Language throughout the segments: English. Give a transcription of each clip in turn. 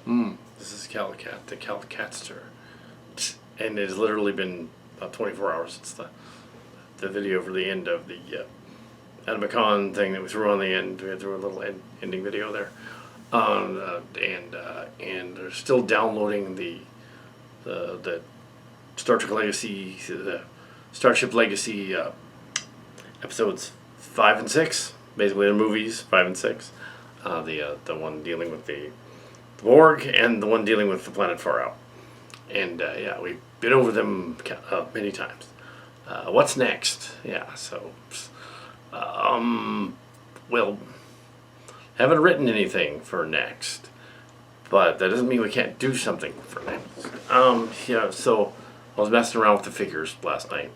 This is Kal Kat, the Kal Katster. And it has literally been about 24 hours since the video for the end of the Adam McCon thing that we threw on the end. We threw a little ending video there. And they're still downloading the Star Trek Legacy, the Starship Legacy episodes 5 and 6, basically the movies 5 and 6. The one dealing with the Borg and the one dealing with the planet far out. And yeah, we've been over them many times. What's next? Yeah, so well, haven't written anything for next, but that doesn't mean we can't do something for next. Yeah, so I was messing around with the figures last night,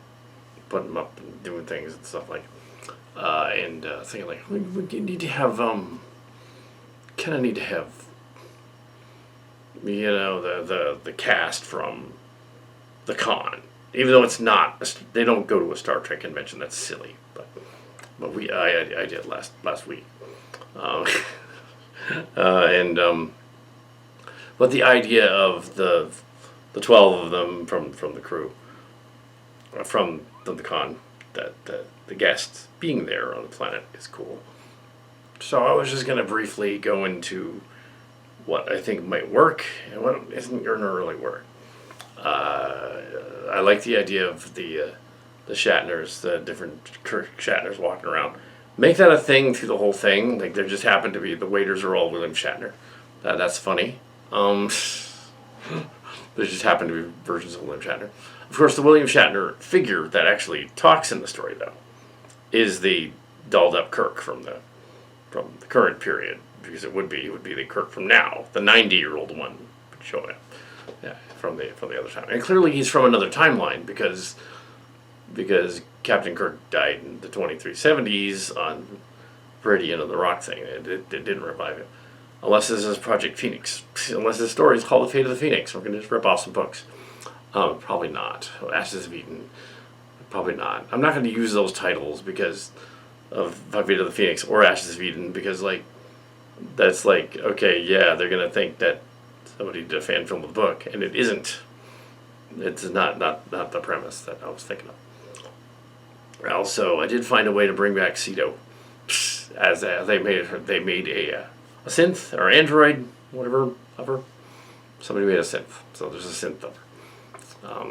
putting them up and doing things and stuff like, and thinking like we need to have kind of need to have the cast from the con, even though it's not, they don't go to a Star Trek convention. That's silly, but I did last week. And but the idea of the 12 of them from the crew, from the con, that the guests being there on the planet is cool. So I was just gonna briefly go into what I think might work and what isn't gonna really work. I like the idea of the Shatners, the different Kirk Shatners walking around. Make that a thing through the whole thing. Like there just happen to be the waiters are all William Shatner. That's funny. There just happen to be versions of William Shatner. Of course, the William Shatner figure that actually talks in the story, though, is the dolled up Kirk from the current period, because it would be the Kirk from now, the 90-year-old one showing up, yeah, from the other time. And clearly, he's from another timeline because Captain Kirk died in the 2370s on Viridian of the Rock thing. It didn't revive him. Unless this is Project Phoenix. Unless this story is called The Fate of the Phoenix. We're going to just rip off some books. Probably not. Ashes of Eden. Probably not. I'm not going to use those titles because of Fate of the Phoenix or Ashes of Eden, because that's okay, yeah, they're going to think that somebody did a fan film of the book, and it isn't. It's not the premise that I was thinking of. Also, I did find a way to bring back Cedo, as they made a synth or android, whatever. Somebody made a synth, so there's a synth over.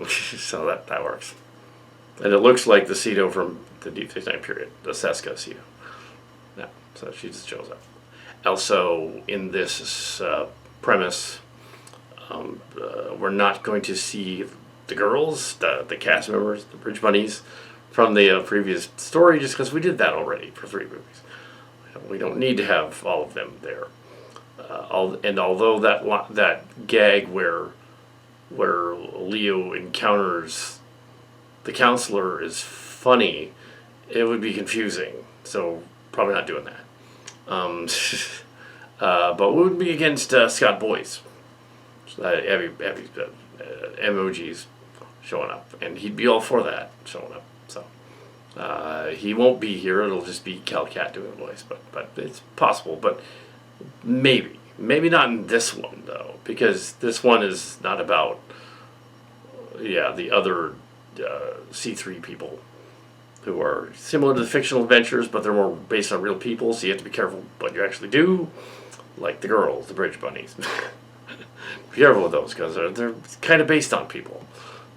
So that works, and it looks like the Cedo from the Deep Space Nine period, the Seska Cedo. Yeah, so she just shows up. Also, in this premise, we're not going to see the girls, the cast members, the Bridge Bunnies, from the previous story, just because we did that already for 3 movies. We don't need to have all of them there. And although that gag where Leo encounters the counselor is funny, it would be confusing. So probably not doing that. But we would be against Scott Boyce. Abby's emojis showing up, and he'd be all for that showing up. So he won't be here. It'll just be Kal Kat doing the voice, but it's possible. But maybe not in this one though, because this one is not about the other C3 people who are similar to the fictional adventures, but they're more based on real people. So you have to be careful what you actually do, like the girls, the Bridge Bunnies. Be careful with those, because they're kind of based on people,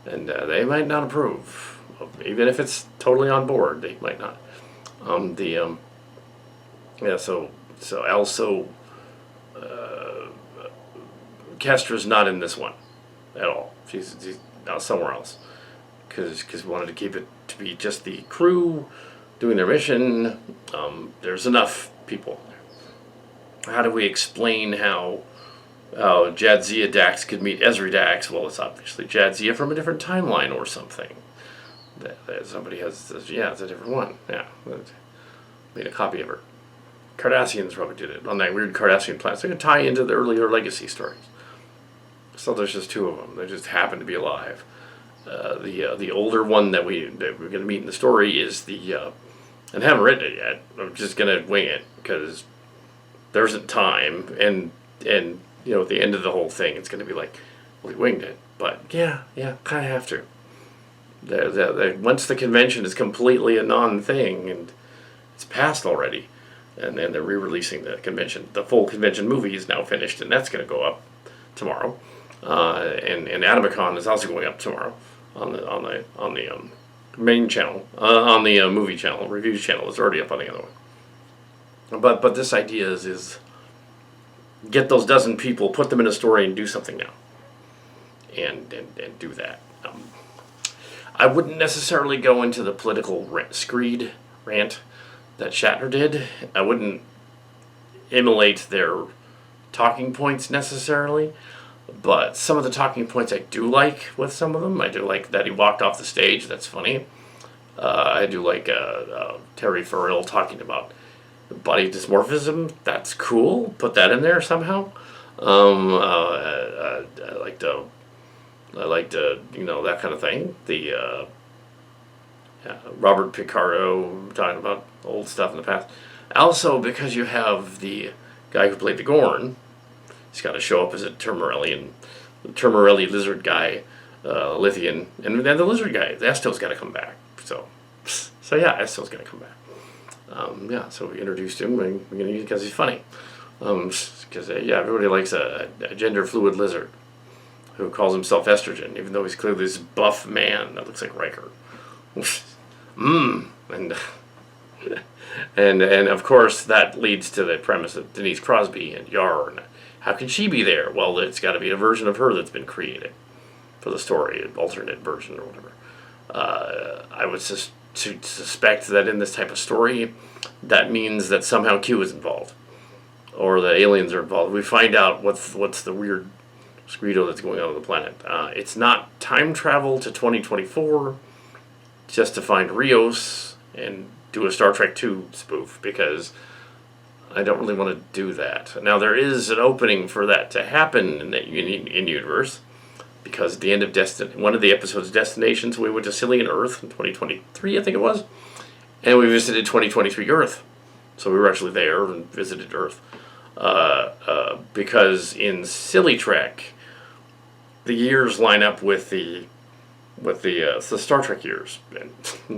and they might not approve. Even if it's totally on board, they might not. So also, Kestra's not in this one at all. She's out somewhere else, because we wanted to keep it to be just the crew doing their mission. There's enough people. How do we explain how Jadzia Dax could meet Ezri Dax? Well, it's obviously Jadzia from a different timeline or something. That somebody has, it's a different one. Yeah, made a copy of her. Cardassians probably did it on that weird Cardassian planet. So they can tie into the earlier Legacy stories. So there's just 2 of them. They just happen to be alive. The older one that we're going to meet in the story is and I haven't written it yet. I'm just going to wing it because there isn't time, and at the end of the whole thing, it's going to be like, well, he winged it. But yeah, kind of have to. Once the convention is completely a non-thing and it's passed already, and then they're re-releasing the convention. The full convention movie is now finished, and that's going to go up tomorrow. And Atomicon is also going up tomorrow on the main channel, on the movie channel, reviews channel. It's already up on the other one. But this idea is get those dozen people, put them in a story, and do something now, and do that. I wouldn't necessarily go into the political screed rant that Shatner did. I wouldn't emulate their talking points necessarily, but some of the talking points I do like with some of them. I do like that he walked off the stage. That's funny. I do like Terry Farrell talking about body dysmorphism. That's cool. Put that in there somehow. I liked that kind of thing. The Robert Picardo talking about old stuff in the past. Also, because you have the guy who played the Gorn, he's got to show up as a Termarellian, lizard guy, Lithian, and then the lizard guy, Esto's got to come back. So yeah, Esto's got to come back. So we introduced him because he's funny. Because everybody likes a gender fluid lizard who calls himself Estrogen, even though he's clearly this buff man that looks like Riker. And of course that leads to the premise of Denise Crosby and Yarn. How can she be there? Well, it's got to be a version of her that's been created for the story, an alternate version or whatever. I would suspect that in this type of story, that means that somehow Q is involved, or the aliens are involved. We find out what's the weird Screedo that's going on the planet. It's not time travel to 2024 just to find Rios and do a Star Trek II spoof, because I don't really want to do that. Now, there is an opening for that to happen in the in-universe, because at the end of one of the episodes, Destinations, we went to Cillian Earth in 2023, I think it was, and we visited 2023 Earth. So we were actually there and visited Earth. Because in Silly Trek, the years line up with the Star Trek years, and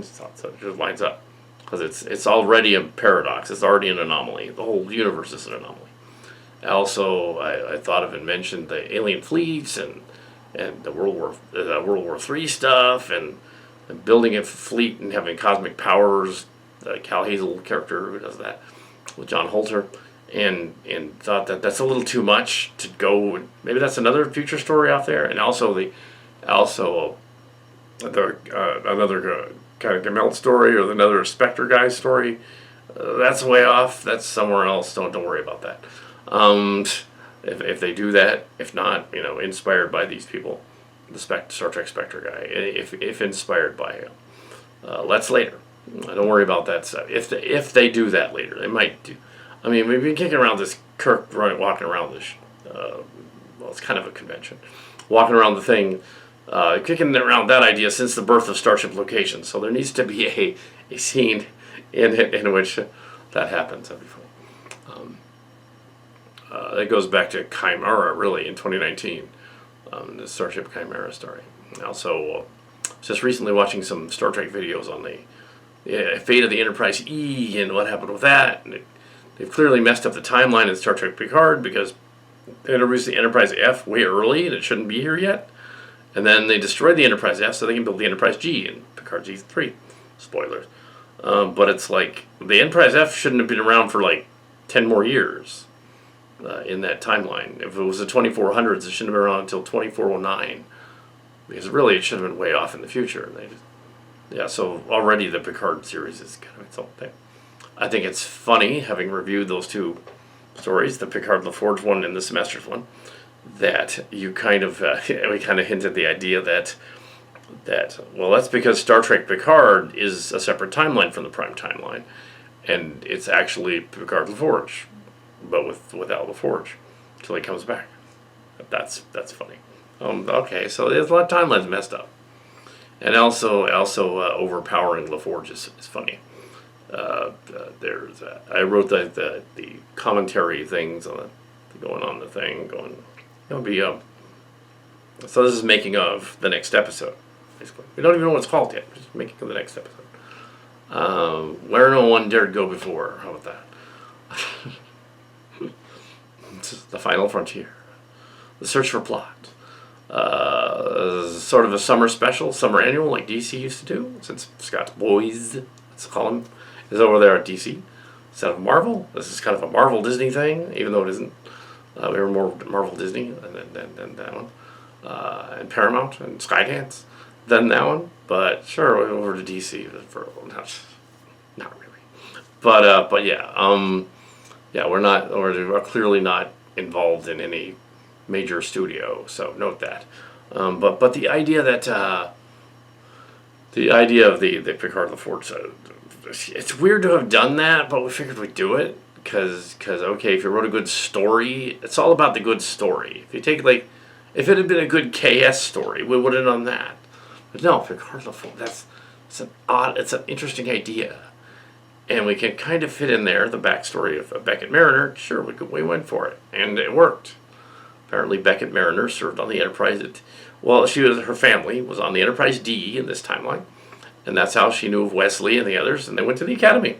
so it just lines up, because it's already a paradox. It's already an anomaly. The whole universe is an anomaly. Also, I thought of and mentioned the alien fleets and the World War III stuff, and building a fleet and having cosmic powers. The Cal Hazel character who does that with John Holter. And thought that that's a little too much to go. Maybe that's another future story out there. And also another kind of Gamel story, or another Spectre guy story. That's way off. That's somewhere else. Don't worry about that. If they do that, if not, inspired by these people, the Star Trek Spectre guy. If inspired by him, that's later. Don't worry about that stuff. If they do that later, they might do. I mean, we've been kicking around this Kirk walking around this. It's kind of a convention, walking around the thing, kicking around that idea since the birth of Starship Location. So there needs to be a scene in which that happens. That'd be fun. It goes back to Chimera, really, in 2019, the Starship Chimera story. Also, just recently watching some Star Trek videos on the fate of the Enterprise E and what happened with that. And they've clearly messed up the timeline in Star Trek Picard, because they introduced the Enterprise F way early and it shouldn't be here yet. And then they destroyed the Enterprise F so they can build the Enterprise G in Picard G3. Spoilers. But it's like, the Enterprise F shouldn't have been around for like 10 more years in that timeline. If it was the 2400s, it shouldn't have been around until 2409. Because really it should have been way off in the future. So already the Picard series is kind of its own thing. I think it's funny, having reviewed those two stories, the Picard LaForge one and the Semester's one, that you kind of we kind of hinted the idea that that's because Star Trek Picard is a separate timeline from the Prime timeline, and it's actually Picard LaForge, but without LaForge until he comes back. That's funny. Okay, so there's a lot of timelines messed up, and also overpowering LaForge is funny. I wrote the commentary things on the going on the thing, going. It'll be So this is making of the next episode. Basically, we don't even know what it's called yet. We're just making of the next episode. Where no one dared go before. How about that? This is the final frontier. The search for plot. Sort of a summer special, summer annual, like DC used to do, since Scott's boys, let's call him, is over there at DC. Instead of Marvel, this is kind of a Marvel Disney thing, even though it isn't. We were more Marvel Disney than that one, and Paramount and Skydance than that one. But sure, we went over to DC for not really, but yeah, yeah, we're clearly not involved in any major studio, so note that. But the idea that the idea of the Picard LaForge, it's weird to have done that, but we figured we'd do it because okay, if you wrote a good story, it's all about the good story. If you take if it had been a good KS story, we would have done that. But no, Picard LaForge, it's an interesting idea. And we can kind of fit in there the backstory of Beckett Mariner. Sure, we went for it, and it worked. Apparently, Beckett Mariner served on the Enterprise. Her family was on the Enterprise D in this timeline, and that's how she knew of Wesley and the others. And they went to the Academy.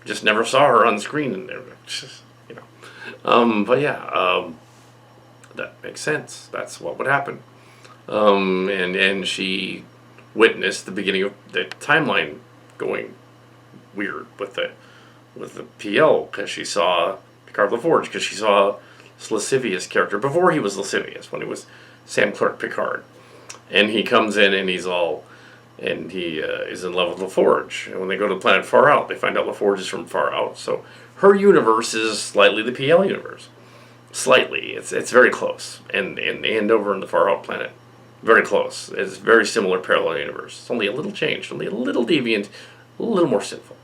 Just never saw her on the screen, and but yeah, that makes sense. That's what would happen. And she witnessed the beginning of the timeline going weird with the PL, because she saw Picard LaForge, because she saw this lascivious character before he was lascivious, when he was Sam Clark Picard, and he comes in and he is in love with LaForge, and when they go to the planet Far Out, they find out LaForge is from Far Out, so her universe is slightly the PL universe, slightly. It's very close, and over in the Far Out planet, very close. It's very similar parallel universe. It's only a little changed, only a little deviant, a little more sinful.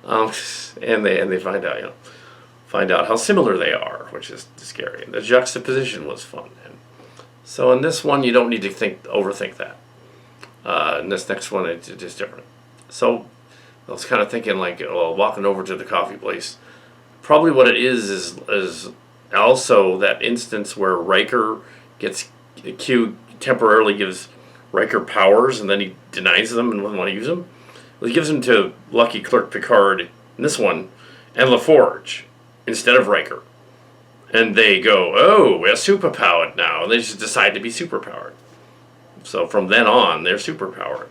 And they find out how similar they are, which is scary. And the juxtaposition was fun. And so in this one, you don't need to overthink that. In this next one, it's just different. So I was kind of thinking, walking over to the coffee place, probably what it is also that instance where Riker Q temporarily gives Riker powers, and then he denies them and doesn't want to use them. He gives them to Lucky Clerk Picard in this one, and LaForge instead of Riker. And they go, oh, we're superpowered now. And they just decide to be superpowered. So from then on, they're superpowered.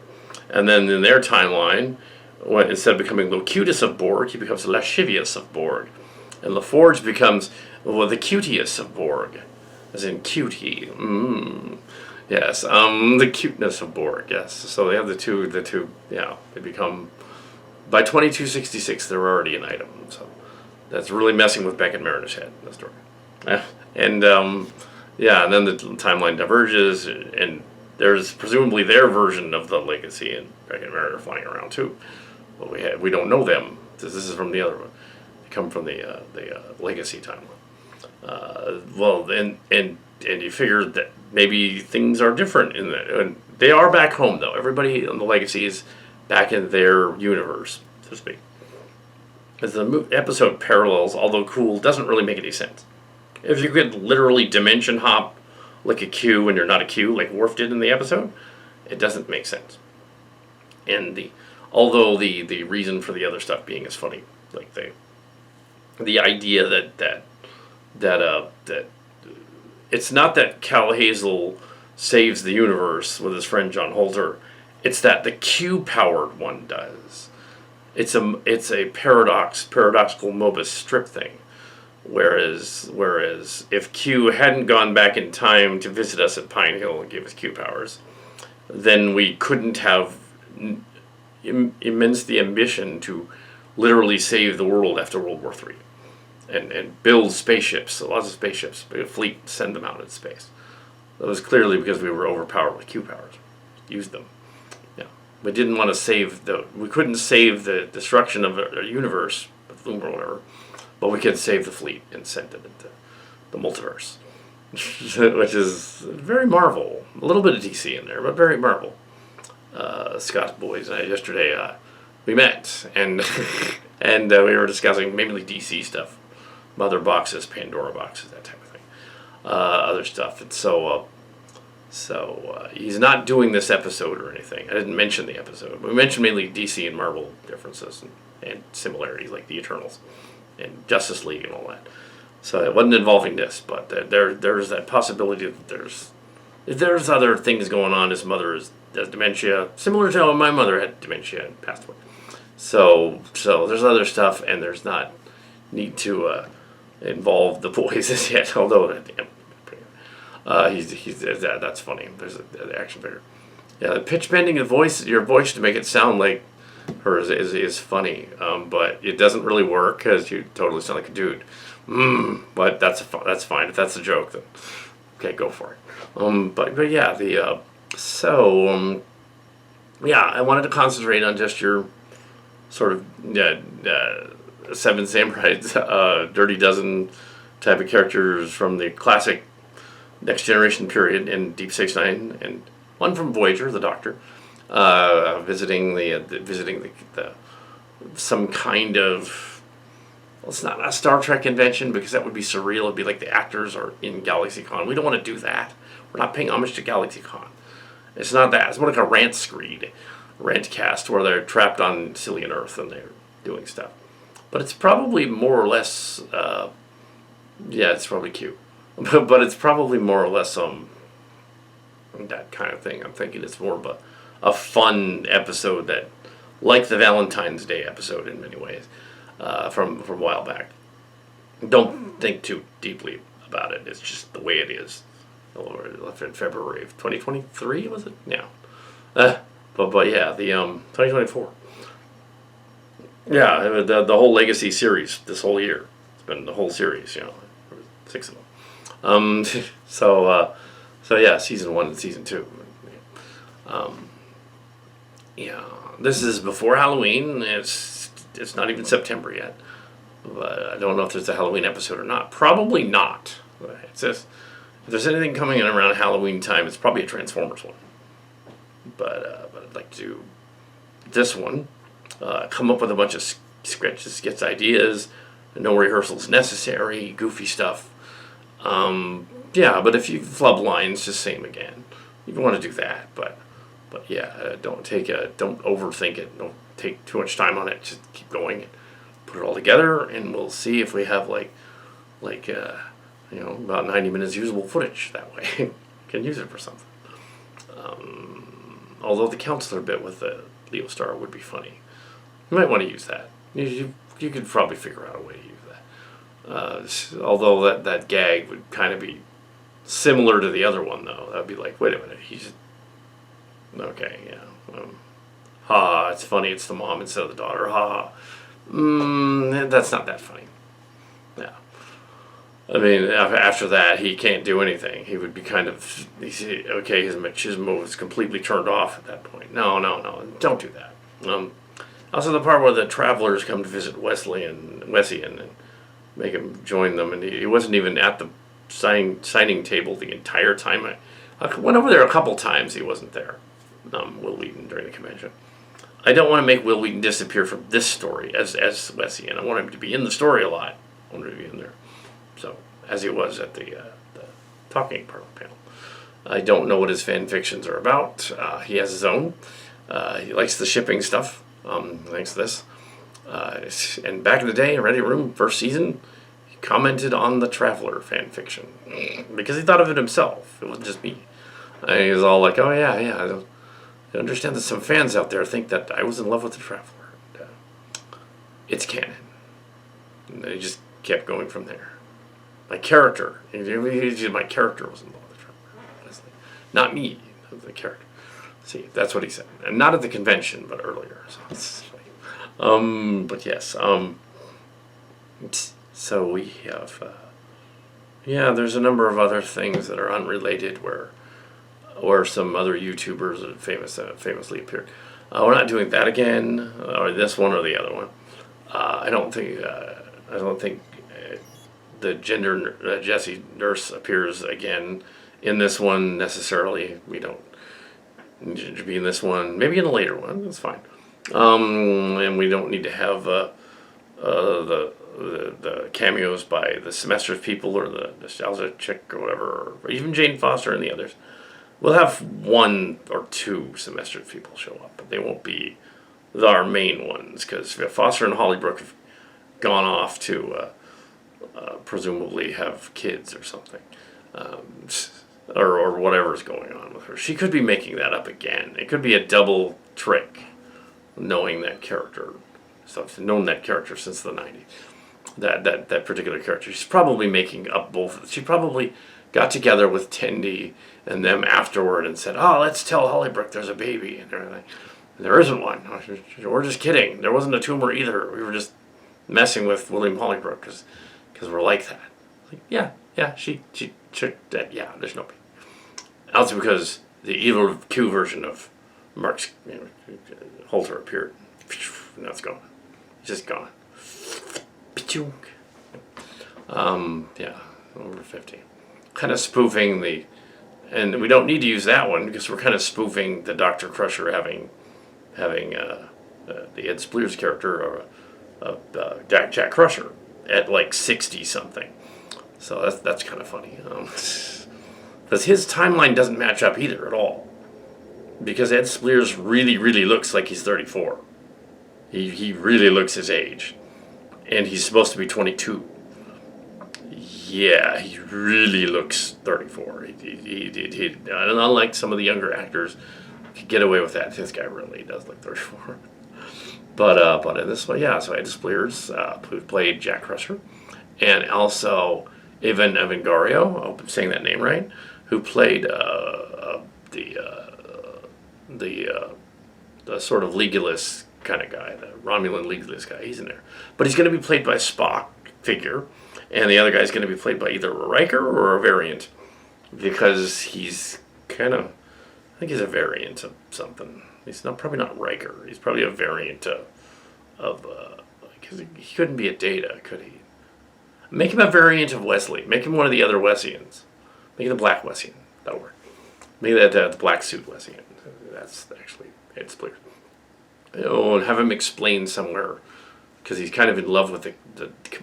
And then in their timeline, instead of becoming Locutus of Borg, he becomes Lascivious of Borg. And LaForge becomes the Cutius of Borg. As in cutie. Yes, the cuteness of Borg, yes. So they have the two, yeah, they become, by 2266, they're already an item. So that's really messing with Beckett Mariner's head in the story. And, yeah, and then the timeline diverges, and there's presumably their version of the Legacy and Beckett Mariner flying around too. But we don't know them. This is from the other one. They come from the Legacy timeline. And you figure that maybe things are different in that. And they are back home, though. Everybody on the Legacy is back in their universe, so to speak. As the episode parallels, although cool, doesn't really make any sense. If you could literally dimension hop like a Q when you're not a Q, like Worf did in the episode, it doesn't make sense. And although the reason for the other stuff being is funny, like the idea that it's not that Cal Hazel saves the universe with his friend John Holter. It's that the Q-powered one does. It's a paradoxical Mobius strip thing. Whereas if Q hadn't gone back in time to visit us at Pine Hill and give us Q powers, then we couldn't have immense the ambition to literally save the world after World War III. And build spaceships, lots of spaceships, a fleet, send them out into space. That was clearly because we were overpowered with Q powers. Used them. Yeah. We didn't want to we couldn't save the destruction of our universe, with Loom or whatever, but we could save the fleet and send it into the multiverse. Which is very Marvel. A little bit of DC in there, but very Marvel. Scott's boys and I yesterday, we met, and and we were discussing mainly DC stuff. Mother boxes, Pandora boxes, that type of thing. other stuff. And he's not doing this episode or anything. I didn't mention the episode. We mentioned mainly DC and Marvel differences and similarities, like the Eternals and Justice League and all that. So it wasn't involving this, but there's that possibility that there's other things going on. His mother has dementia, similar to how my mother had dementia and passed away. So there's other stuff, and there's not need to involve the boys as yet. Although that's funny. There's the action figure. Yeah, the pitch bending your voice to make it sound like her is funny, but it doesn't really work because you totally sound like a dude. But that's fine if that's a joke. Then okay, go for it. But yeah, I wanted to concentrate on just your sort of Seven Samurais, Dirty Dozen type of characters from the classic Next Generation period in Deep Space Nine, and one from Voyager, the Doctor, visiting the some kind of, well, it's not a Star Trek convention because that would be surreal. It'd be like the actors are in GalaxyCon. We don't want to do that. We're not paying homage to GalaxyCon. It's not that. It's more like a rant cast where they're trapped on Cillian Earth and they're doing stuff. But it's probably more or less, it's probably cute. But it's probably more or less that kind of thing. I'm thinking it's more of a fun episode that, like the Valentine's Day episode in many ways, from a while back. Don't think too deeply about it. It's just the way it is. Left in February of 2023, was it? Yeah. But yeah, the 2024. Yeah, the whole Legacy series this whole year. It's been the whole series, 6 of them. So yeah, season 1 and season 2. Yeah, this is before Halloween. It's not even September yet. But I don't know if there's a Halloween episode or not. Probably not. It says if there's anything coming in around Halloween time, it's probably a Transformers one. But I'd like to do this one. Come up with a bunch of skits, ideas. No rehearsals necessary. Goofy stuff. Yeah, but if you flub lines, just say them again. You want to do that, but yeah, don't overthink it. Don't take too much time on it. Just keep going and put it all together, and we'll see if we have about 90 minutes usable footage that way. Can use it for something. Although the counselor bit with the Leo Star would be funny. You might want to use that. You could probably figure out a way to use that. Although that gag would kind of be similar to the other one, though. That would be like, wait a minute, okay, yeah. It's funny, it's the mom instead of the daughter. That's not that funny. Yeah. I mean, after that, he can't do anything. He would be his machismo is completely turned off at that point. No, don't do that. Also, the part where the travelers come to visit Wessie and make him join them, and he wasn't even at the signing table the entire time. I went over there a couple times. He wasn't there. Will Wheaton during the convention. I don't want to make Will Wheaton disappear from this story as Wessie, and I want him to be in the story a lot. I want him to be in there. So, as he was at the talking part of the panel. I don't know what his fan fictions are about. He has his own. He likes the shipping stuff. Thanks to this. And back in the day, in Ready Room, first season, he commented on the Traveler fan fiction. Because he thought of it himself. It wasn't just me. He was all like, oh yeah, I understand that some fans out there think that I was in love with the Traveler. And, it's canon. And he just kept going from there. My character was in love with the Traveler. Honestly. Not me, the character. See, that's what he said. And not at the convention, but earlier. So it's funny. But yes. So we have... there's a number of other things that are unrelated where some other YouTubers that famously appeared. We're not doing that again, or this one or the other one. I don't think the gender Jessie Nurse appears again in this one necessarily. We don't need to be in this one. Maybe in a later one. That's fine. And we don't need to have the cameos by the Semester's people or the Nostalgia chick or whatever, or even Jane Foster and the others. We'll have one or two Semester's people show up, but they won't be our main ones because Foster and Hollybrook have gone off to presumably have kids or something. Or whatever's going on with her. She could be making that up again. It could be a double trick, knowing that character. So I've known that character since the 90s. That particular character. She's probably making up both. She probably got together with Tendi and them afterward and said, "Oh, let's tell Hollybrook there's a baby." And they're like, "There isn't one. We're just kidding. There wasn't a tumor either. We were just messing with William Hollybrook because we're like that." Like, yeah, she that, yeah, there's no baby. Also because the evil Q version of Mark's Holter appeared. Now it's gone. It's just gone. Yeah, over 50. Kind of spoofing and we don't need to use that one because we're kind of spoofing the Dr. Crusher having the Ed Speleers character of Jack Crusher at like 60 something. So that's kind of funny. Because his timeline doesn't match up either at all. Because Ed Speleers really, really looks like he's 34. He really looks his age. And he's supposed to be 22. Yeah, he really looks 34. He unlike some of the younger actors, could get away with that. This guy really does look 34. But in this one, yeah, so Ed Speleers, who played Jack Crusher, and also Evan Evangario, I hope I'm saying that name right, who played the sort of legalist kind of guy, the Romulan legalist guy. He's in there, but he's going to be played by Spock figure, and the other guy's going to be played by either a Riker or a variant, because he's kind of, I think he's a variant of something. He's probably not Riker. He's probably a variant of because he couldn't be a Data, could he? Make him a variant of Wesley. Make him one of the other Wessians. Make him the Black Wessian. That'll work. Make that the black suit Wessian. That's actually Ed Speleers. Oh, and have him explain somewhere, because he's kind of in love with the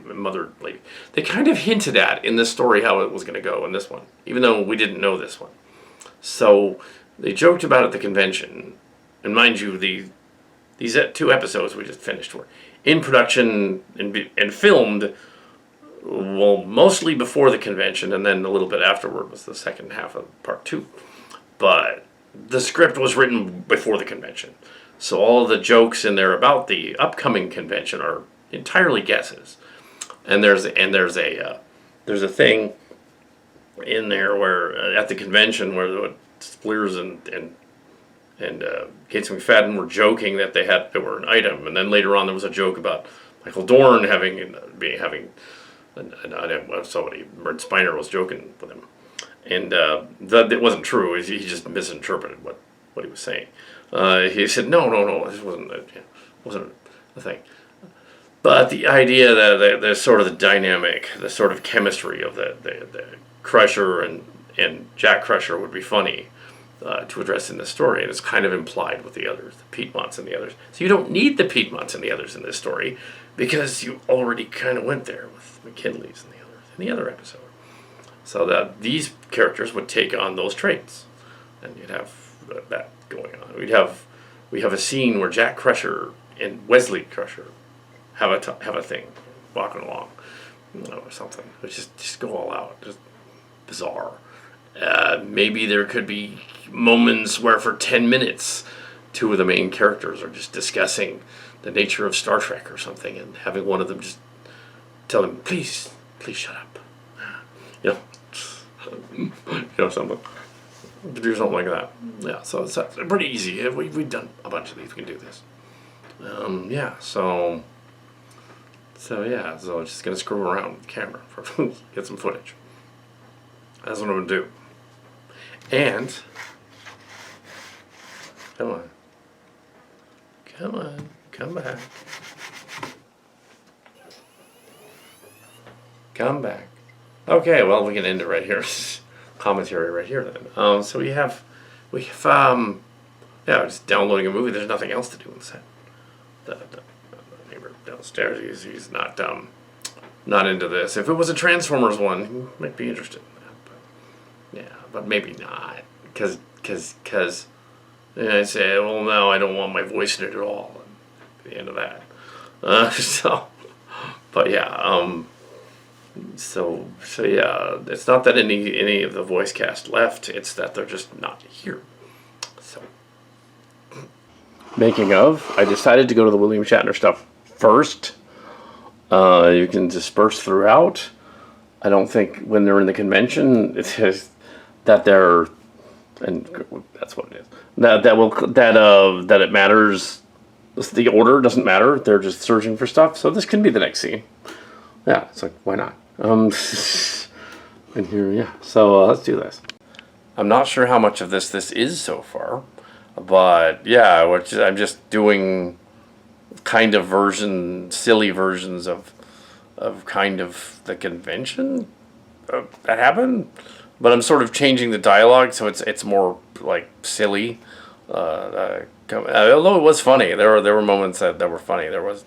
mother lady. They kind of hinted at in this story how it was going to go in this one, even though we didn't know this one. So they joked about it at the convention, and mind you, these 2 episodes we just finished were in production and filmed. Well, mostly before the convention, and then a little bit afterward was the second half of part 2. But the script was written before the convention, so all of the jokes in there about the upcoming convention are entirely guesses. And there's a thing in there where at the convention where the Speleers and Gates McFadden were joking that they were an item, and then later on there was a joke about Michael Dorn having. And somebody, Mert Spiner was joking with him, and that it wasn't true. He just misinterpreted what he was saying. He said, "No, this wasn't a thing." But the idea that the sort of the dynamic, the sort of chemistry of the Crusher and Jack Crusher would be funny to address in this story, and it's kind of implied with the others, the Piedmonts and the others. So you don't need the Piedmonts and the others in this story, because you already kind of went there with McKinley's and the others in the other episode. So that these characters would take on those traits, and you'd have that going on. We have a scene where Jack Crusher and Wesley Crusher have a thing walking along, or something. Which just go all out, just bizarre. Maybe there could be moments where for 10 minutes 2 of the main characters are just discussing the nature of Star Trek or something, and having one of them just tell him, please shut up. Something. Do something like that. Yeah, so it's pretty easy. We've done a bunch of these. We can do this. So I'm just going to screw around with the camera for get some footage. That's what I'm going to do. And, come back. Come back. Okay, well, we can end it right here. Commentary right here then. So we have just downloading a movie. There's nothing else to do in the set. downstairs. He's not into this. If it was a Transformers one, he might be interested in that. But, yeah, but maybe not. Because I say, well, no, I don't want my voice in it at all. And at the end of that. But yeah, so yeah, it's not that any of the voice cast left. It's that they're just not here. So, making of, I decided to go to the William Shatner stuff first. You can disperse throughout. I don't think when they're in the convention, it says that they're, and that's what it is. That it matters. The order doesn't matter. They're just searching for stuff. So this can be the next scene. Yeah, it's like, why not? And here, yeah. So let's do this. I'm not sure how much of this is so far, but yeah, I'm just doing kind of silly versions of kind of the convention that happened, but I'm sort of changing the dialogue so it's more like silly. Although it was funny, there were moments that were funny. There was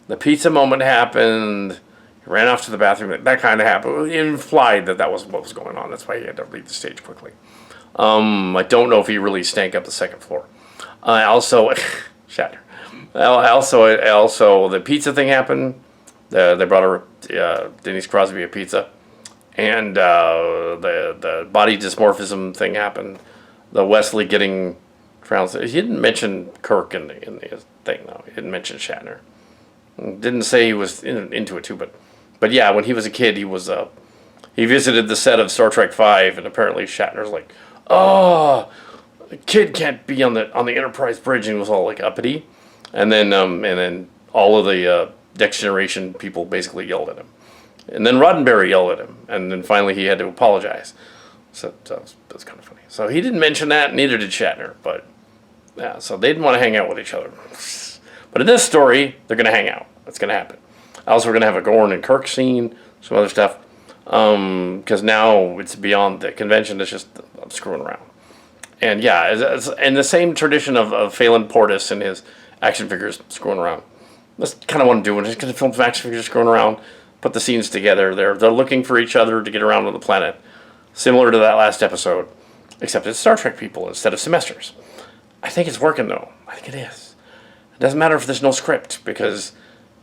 the pizza moment happened. He ran off to the bathroom. That kind of happened. It implied that was what was going on. That's why he had to leave the stage quickly. I don't know if he really stank up the second floor. Also, Shatner. Also, the pizza thing happened. They brought Denise Crosby a pizza, and the body dysmorphism thing happened. The Wesley getting trounced. He didn't mention Kirk in the thing though. He didn't mention Shatner. Didn't say he was into it too, but yeah, when he was a kid, he visited the set of Star Trek V, and apparently Shatner's like, oh, a kid can't be on the Enterprise bridge, and he was all like uppity, and then all of the Next Generation people basically yelled at him, and then Roddenberry yelled at him, and then finally he had to apologize. So that's kind of funny. So he didn't mention that, neither did Shatner, but yeah, so they didn't want to hang out with each other. But in this story, they're going to hang out. That's going to happen. Also, we're going to have a Gorn and Kirk scene, some other stuff, because now it's beyond the convention. It's just screwing around. And yeah, it's in the same tradition of Phelan Portis and his action figures screwing around. That's kind of what I'm doing. Just going to film some action figures screwing around, put the scenes together. They're looking for each other to get around on the planet, similar to that last episode, except it's Star Trek people instead of semesters. I think it's working though. I think it is. It doesn't matter if there's no script, because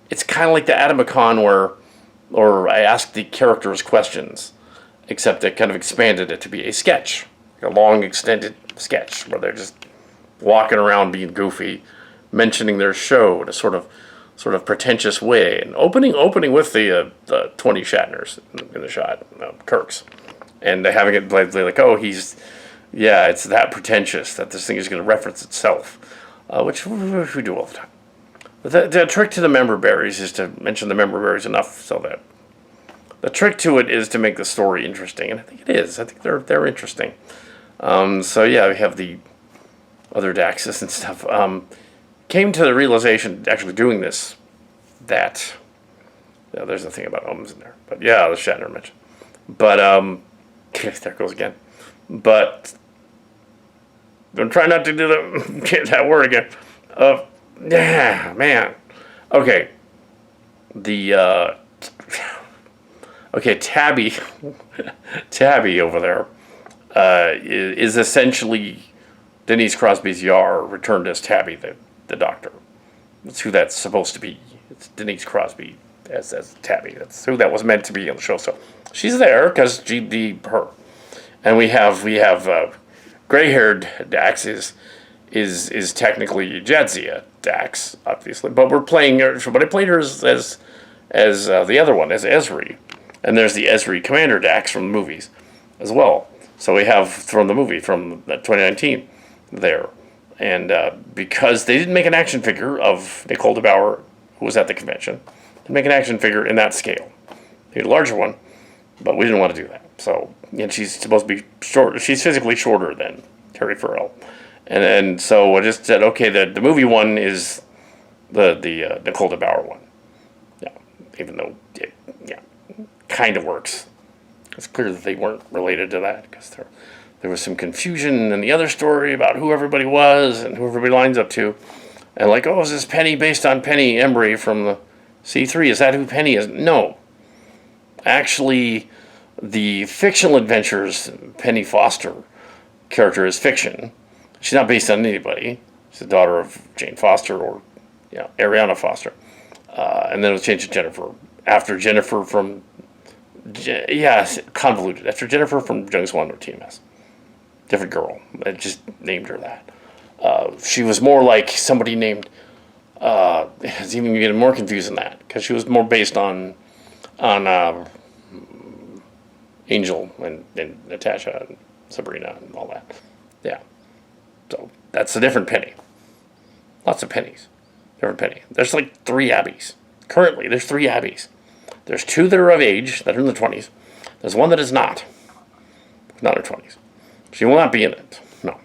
it's kind of like the Atomicon where I asked the characters questions, except it kind of expanded it to be a sketch, a long extended sketch where they're just walking around being goofy, mentioning their show in a sort of pretentious way, and opening with the 20 Shatners in the shot, Kirk's, and having it like, oh, it's that pretentious that this thing is going to reference itself, which we do all the time. But the trick to the member berries is to mention the member berries enough so that the trick to it is to make the story interesting, and I think it is. I think they're interesting. So yeah, we have the other Daxes and stuff. Came to the realization, actually doing this, that there's a thing about ums in there. But yeah, the Shatner mentioned. But there goes again. But don't try not to do that word again. Yeah, man. Okay. Tabby over there is essentially Denise Crosby's Yar returned as Tabby, the doctor. That's who that's supposed to be. It's Denise Crosby as Tabby. That's who that was meant to be on the show. So she's there because she'd be her. And we have gray-haired Dax is technically Jadzia Dax, obviously, but we're playing her. But I played her as the other one, as Ezri, and there's the Ezri Commander Dax from the movies as well. So we have from the movie from 2019 there, and because they didn't make an action figure of Nicole DeBauer, who was at the convention, they make an action figure in that scale. They had a larger one, but we didn't want to do that. So, and she's supposed to be short. She's physically shorter than Terry Farrell. And so I just said, okay, the movie one is the Nicole DeBauer one. Yeah, even though it kind of works. It's clear that they weren't related to that, because there was some confusion in the other story about who everybody was and who everybody lines up to. And like, oh, is this Penny based on Penny Embry from the C3, is that who Penny is? No. Actually, the fictional adventures Penny Foster character is fiction. She's not based on anybody. She's the daughter of Jane Foster or Ariana Foster. And then it was changed to Jennifer. After Jennifer from... convoluted. After Jennifer from Young Swan or TMS. Different girl. I just named her that. She was more like somebody named... it's even getting more confused than that. Because she was more based on Angel and Natasha and Sabrina and all that. Yeah. So that's a different Penny. Lots of Pennies. Different Penny. There's like 3 Abbeys. Currently, there's 3 Abbeys. There's 2 that are of age, that are in the 20s. There's 1 that is not. Not in her 20s. She will not be in it. No.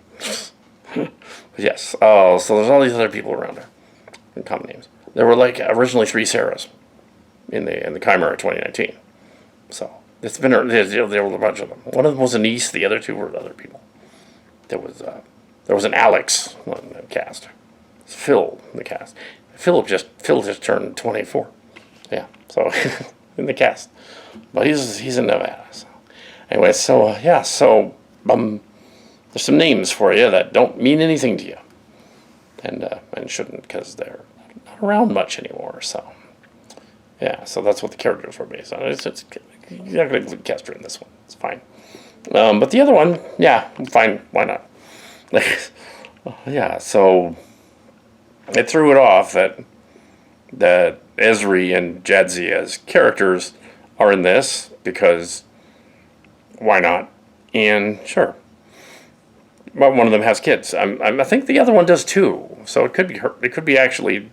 But yes. Oh, so there's all these other people around her. In common names. There were like originally 3 Sarahs in the Chimera 2019. So it's been there were a bunch of them. One of them was a niece. The other 2 were other people. There was an Alex in the cast. It's Phil in the cast. Phil just turned 24. Yeah. So in the cast, but he's in Nevada. So anyway, so there's some names for you that don't mean anything to you, and shouldn't because they're not around much anymore. So yeah, so that's what the characters were based on. It's you're not going to cast her in this one. It's fine. But the other one, yeah, fine. Why not? Yeah. So it threw it off that Ezri and Jadzia's characters are in this because why not? And sure, but one of them has kids. I think the other one does too. So it could be her. It could be actually.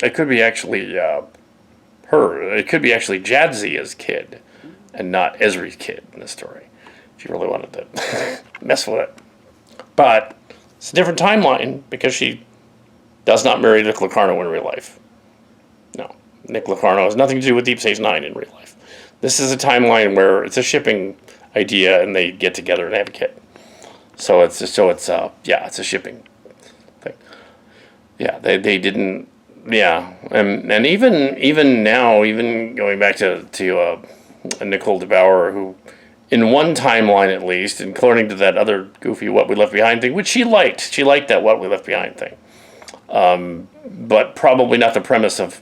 It could be actually her. It could be actually Jadzia's kid, and not Ezri's kid in the story. If you really wanted to mess with it, but it's a different timeline because she does not marry Nick Locarno in real life. No. Nick Locarno has nothing to do with Deep Space Nine in real life. This is a timeline where it's a shipping idea and they get together and have a kid. So it's a shipping thing. Yeah, they didn't. Yeah, and even now, even going back to Nicole DeBauer, who in one timeline at least, and according to that other goofy What We Left Behind thing, which she liked that What We Left Behind thing. But probably not the premise of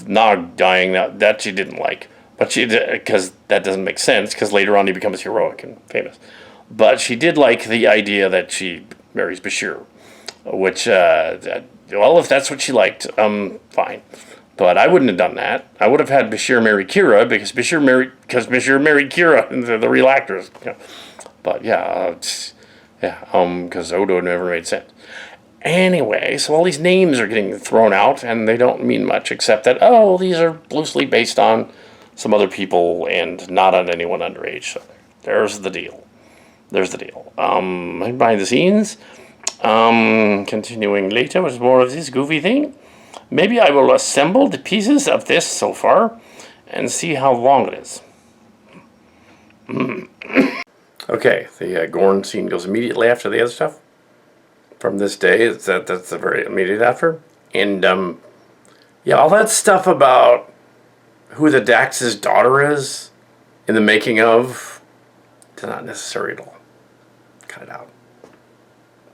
Nog dying. That she didn't like, but she did because that doesn't make sense. Because later on he becomes heroic and famous. But she did like the idea that she marries Bashir, which if that's what she liked, fine. But I wouldn't have done that. I would have had Bashir marry Kira because Bashir married Kira in the real actors. But because Odo never made sense. Anyway, so all these names are getting thrown out, and they don't mean much except that, these are loosely based on some other people and not on anyone underage. So there's the deal. Behind the scenes, continuing later with more of this goofy thing. Maybe I will assemble the pieces of this so far and see how long it is. Okay, the Gorn scene goes immediately after the other stuff. From this day, that's the very immediate after. And, all that stuff about who the Dax's daughter is in the making of, it's not necessary at all. Cut it out.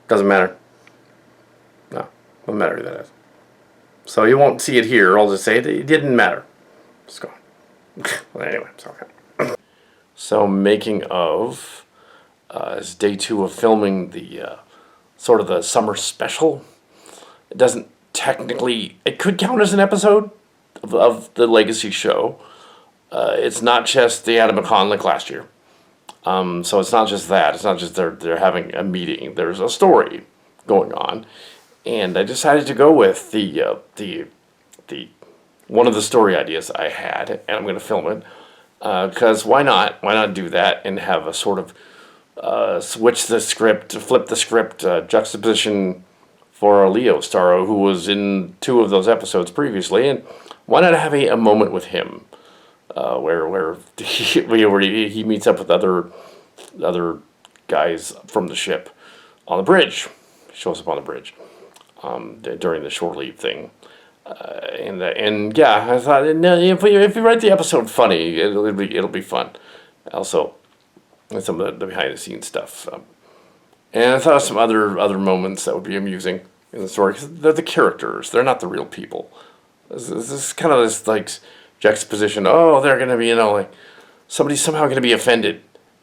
Doesn't matter. No, doesn't matter who that is. So you won't see it here. I'll just say it didn't matter. It's gone. Well, anyway, it's okay. So making of is day 2 of filming the sort of the summer special. It doesn't technically... It could count as an episode of the Legacy show. It's not just the Adam McCon like last year. So it's not just that. It's not just they're having a meeting. There's a story going on. And I decided to go with the one of the story ideas I had, and I'm going to film it. Because why not? Why not do that and have a sort of flip the script juxtaposition for Leo Starro, who was in 2 of those episodes previously, and why not have a moment with him, where he meets up with other guys from the ship on the bridge. He shows up on the bridge during the shore leave thing. And yeah, I thought if you write the episode funny, it'll be fun. Also, and some of the behind the scenes stuff. And I thought of some other moments that would be amusing in the story, because they're the characters. They're not the real people. This is kind of this like juxtaposition. Oh, they're gonna be like somebody's somehow gonna be offended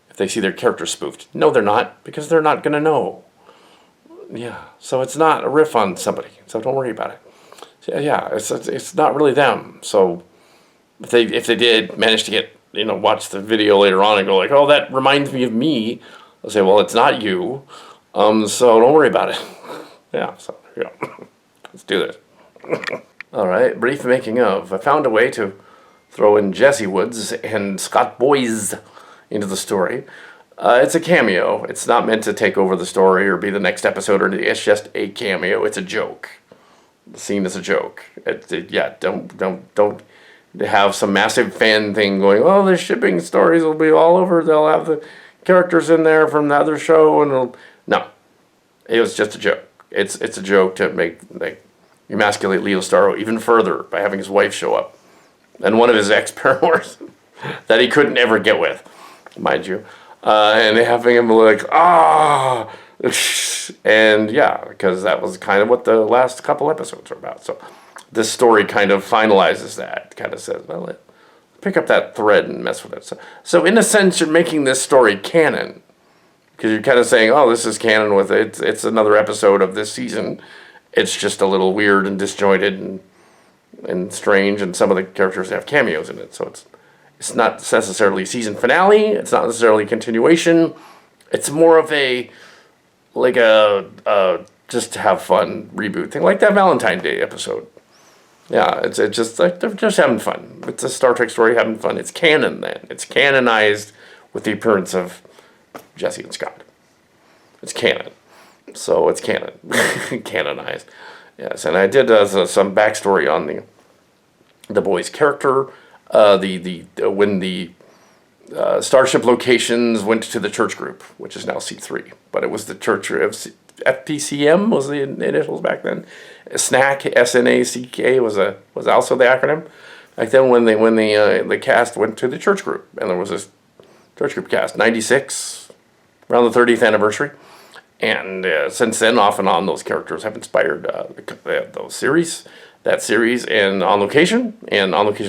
if they see their character spoofed. No, they're not, because they're not gonna know. Yeah, so it's not a riff on somebody. So don't worry about it. So, yeah, it's not really them. So if they did manage to get watch the video later on and go like, oh, that reminds me of me, I'll say, well, it's not you. So don't worry about it. Yeah, so here we go. Let's do this. All right, brief making of. I found a way to throw in Jesse Woods and Scott Boys into the story. It's a cameo. It's not meant to take over the story or be the next episode or anything. It's just a cameo. It's a joke. The scene is a joke. Don't have some massive fan thing going, oh, the shipping stories will be all over. They'll have the characters in there from the other show. No, it was just a joke. It's a joke to make emasculate Leo Starro even further by having his wife show up and one of his ex-paramours that he couldn't ever get with, mind you. And having him like, and yeah, because that was kind of what the last couple episodes were about. So this story kind of finalizes that, kind of says, well, pick up that thread and mess with it. So in a sense, you're making this story canon, because you're kind of saying, oh, this is canon with it. It's another episode of this season. It's just a little weird and disjointed and strange, and some of the characters have cameos in it. So it's not necessarily season finale. It's not necessarily continuation. It's more of a just to have fun reboot thing, like that Valentine's Day episode. Yeah, it's just like they're just having fun. It's a Star Trek story having fun. It's canon then. It's canonized with the appearance of Jesse and Scott. It's canon. So it's canon. Canonized. Yes, and I did some backstory on the boy's character. When the Starship locations went to the church group, which is now C3, but it was the church of FPCM was the initials back then. SNAC, SNACK was also the acronym back then when the cast went to the church group, and there was this church group cast 96 around the 30th anniversary, and since then off and on those characters have inspired that series and On Location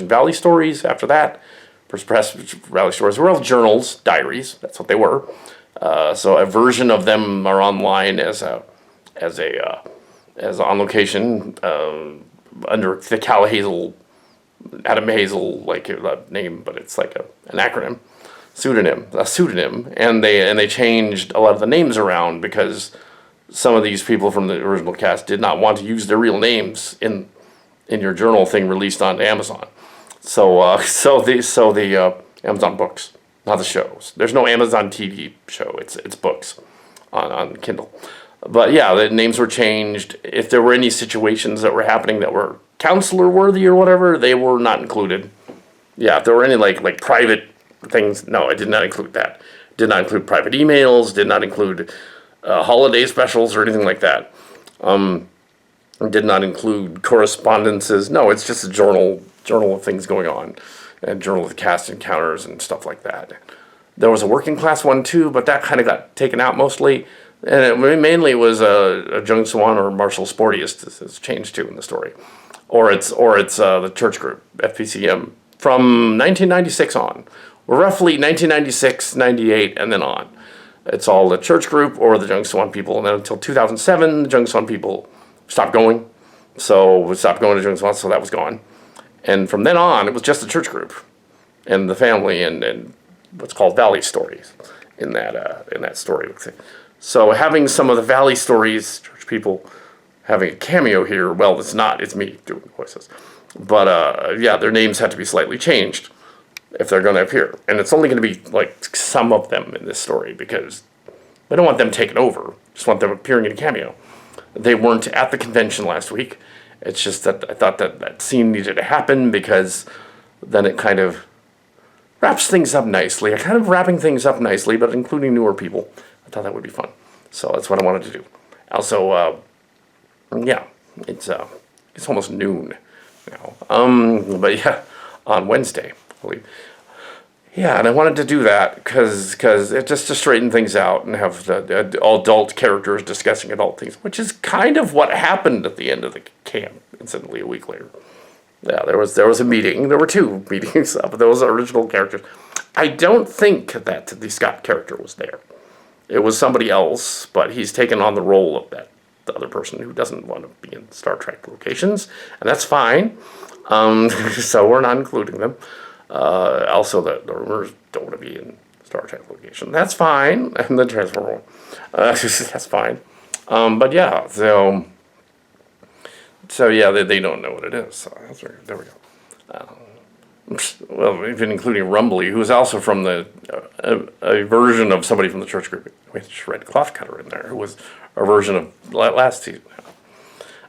Valley Stories after that. Press Valley Stories were all journals, diaries. That's what they were. So a version of them are online as On Location under the Adam Hazel name, but it's like an acronym, a pseudonym, and they changed a lot of the names around because some of these people from the original cast did not want to use their real names in your journal thing released on Amazon. So the Amazon books, not the shows. There's no Amazon TV show. It's books on Kindle. But yeah, the names were changed. If there were any situations that were happening that were counselor worthy or whatever, they were not included. Yeah, if there were any like private things, no, I did not include that. Did not include private emails. Did not include holiday specials or anything like that. Did not include correspondences. No, it's just a journal of things going on, and journal of the cast encounters and stuff like that. There was a working class one too, but that kind of got taken out mostly, and it mainly was a Jung Swan or Marshall Sportius is changed to in the story, or it's the church group FPCM from 1996 on, or roughly 1996, 98, and then on. It's all the church group or the Jung Swan people, and then until 2007, the Jung Swan people stopped going. So we stopped going to Jung Swan, so that was gone. And from then on, it was just the church group and the family and what's called Valley Stories in that story. So having some of the Valley Stories, church people, having a cameo here, well, it's not. It's me doing the voices. But yeah, their names have to be slightly changed if they're going to appear. And it's only going to be like some of them in this story because we don't want them taken over. Just want them appearing in a cameo. They weren't at the convention last week. It's just that I thought that scene needed to happen because then it kind of wraps things up nicely. Kind of wrapping things up nicely, but including newer people. I thought that would be fun. So that's what I wanted to do. Also, yeah, it's It's almost noon now. But yeah, on Wednesday, I believe. Yeah, and I wanted to do that because it just to straighten things out and have the adult characters discussing adult things, which is kind of what happened at the end of the camp. Incidentally, a week later, yeah, there was a meeting. There were two meetings of those original characters. I don't think that the Scott character was there. It was somebody else, but he's taken on the role of the other person who doesn't want to be in Star Trek locations, and that's fine. So we're not including them. Also, the rumors don't want to be in Star Trek location. That's fine. And the Transformer one. That's fine. But yeah, so yeah, they don't know what it is. So there we go. Well, even including Rumbly, who is also from a version of somebody from the church group, which Red Cloth Cutter in there, who was a version of last season.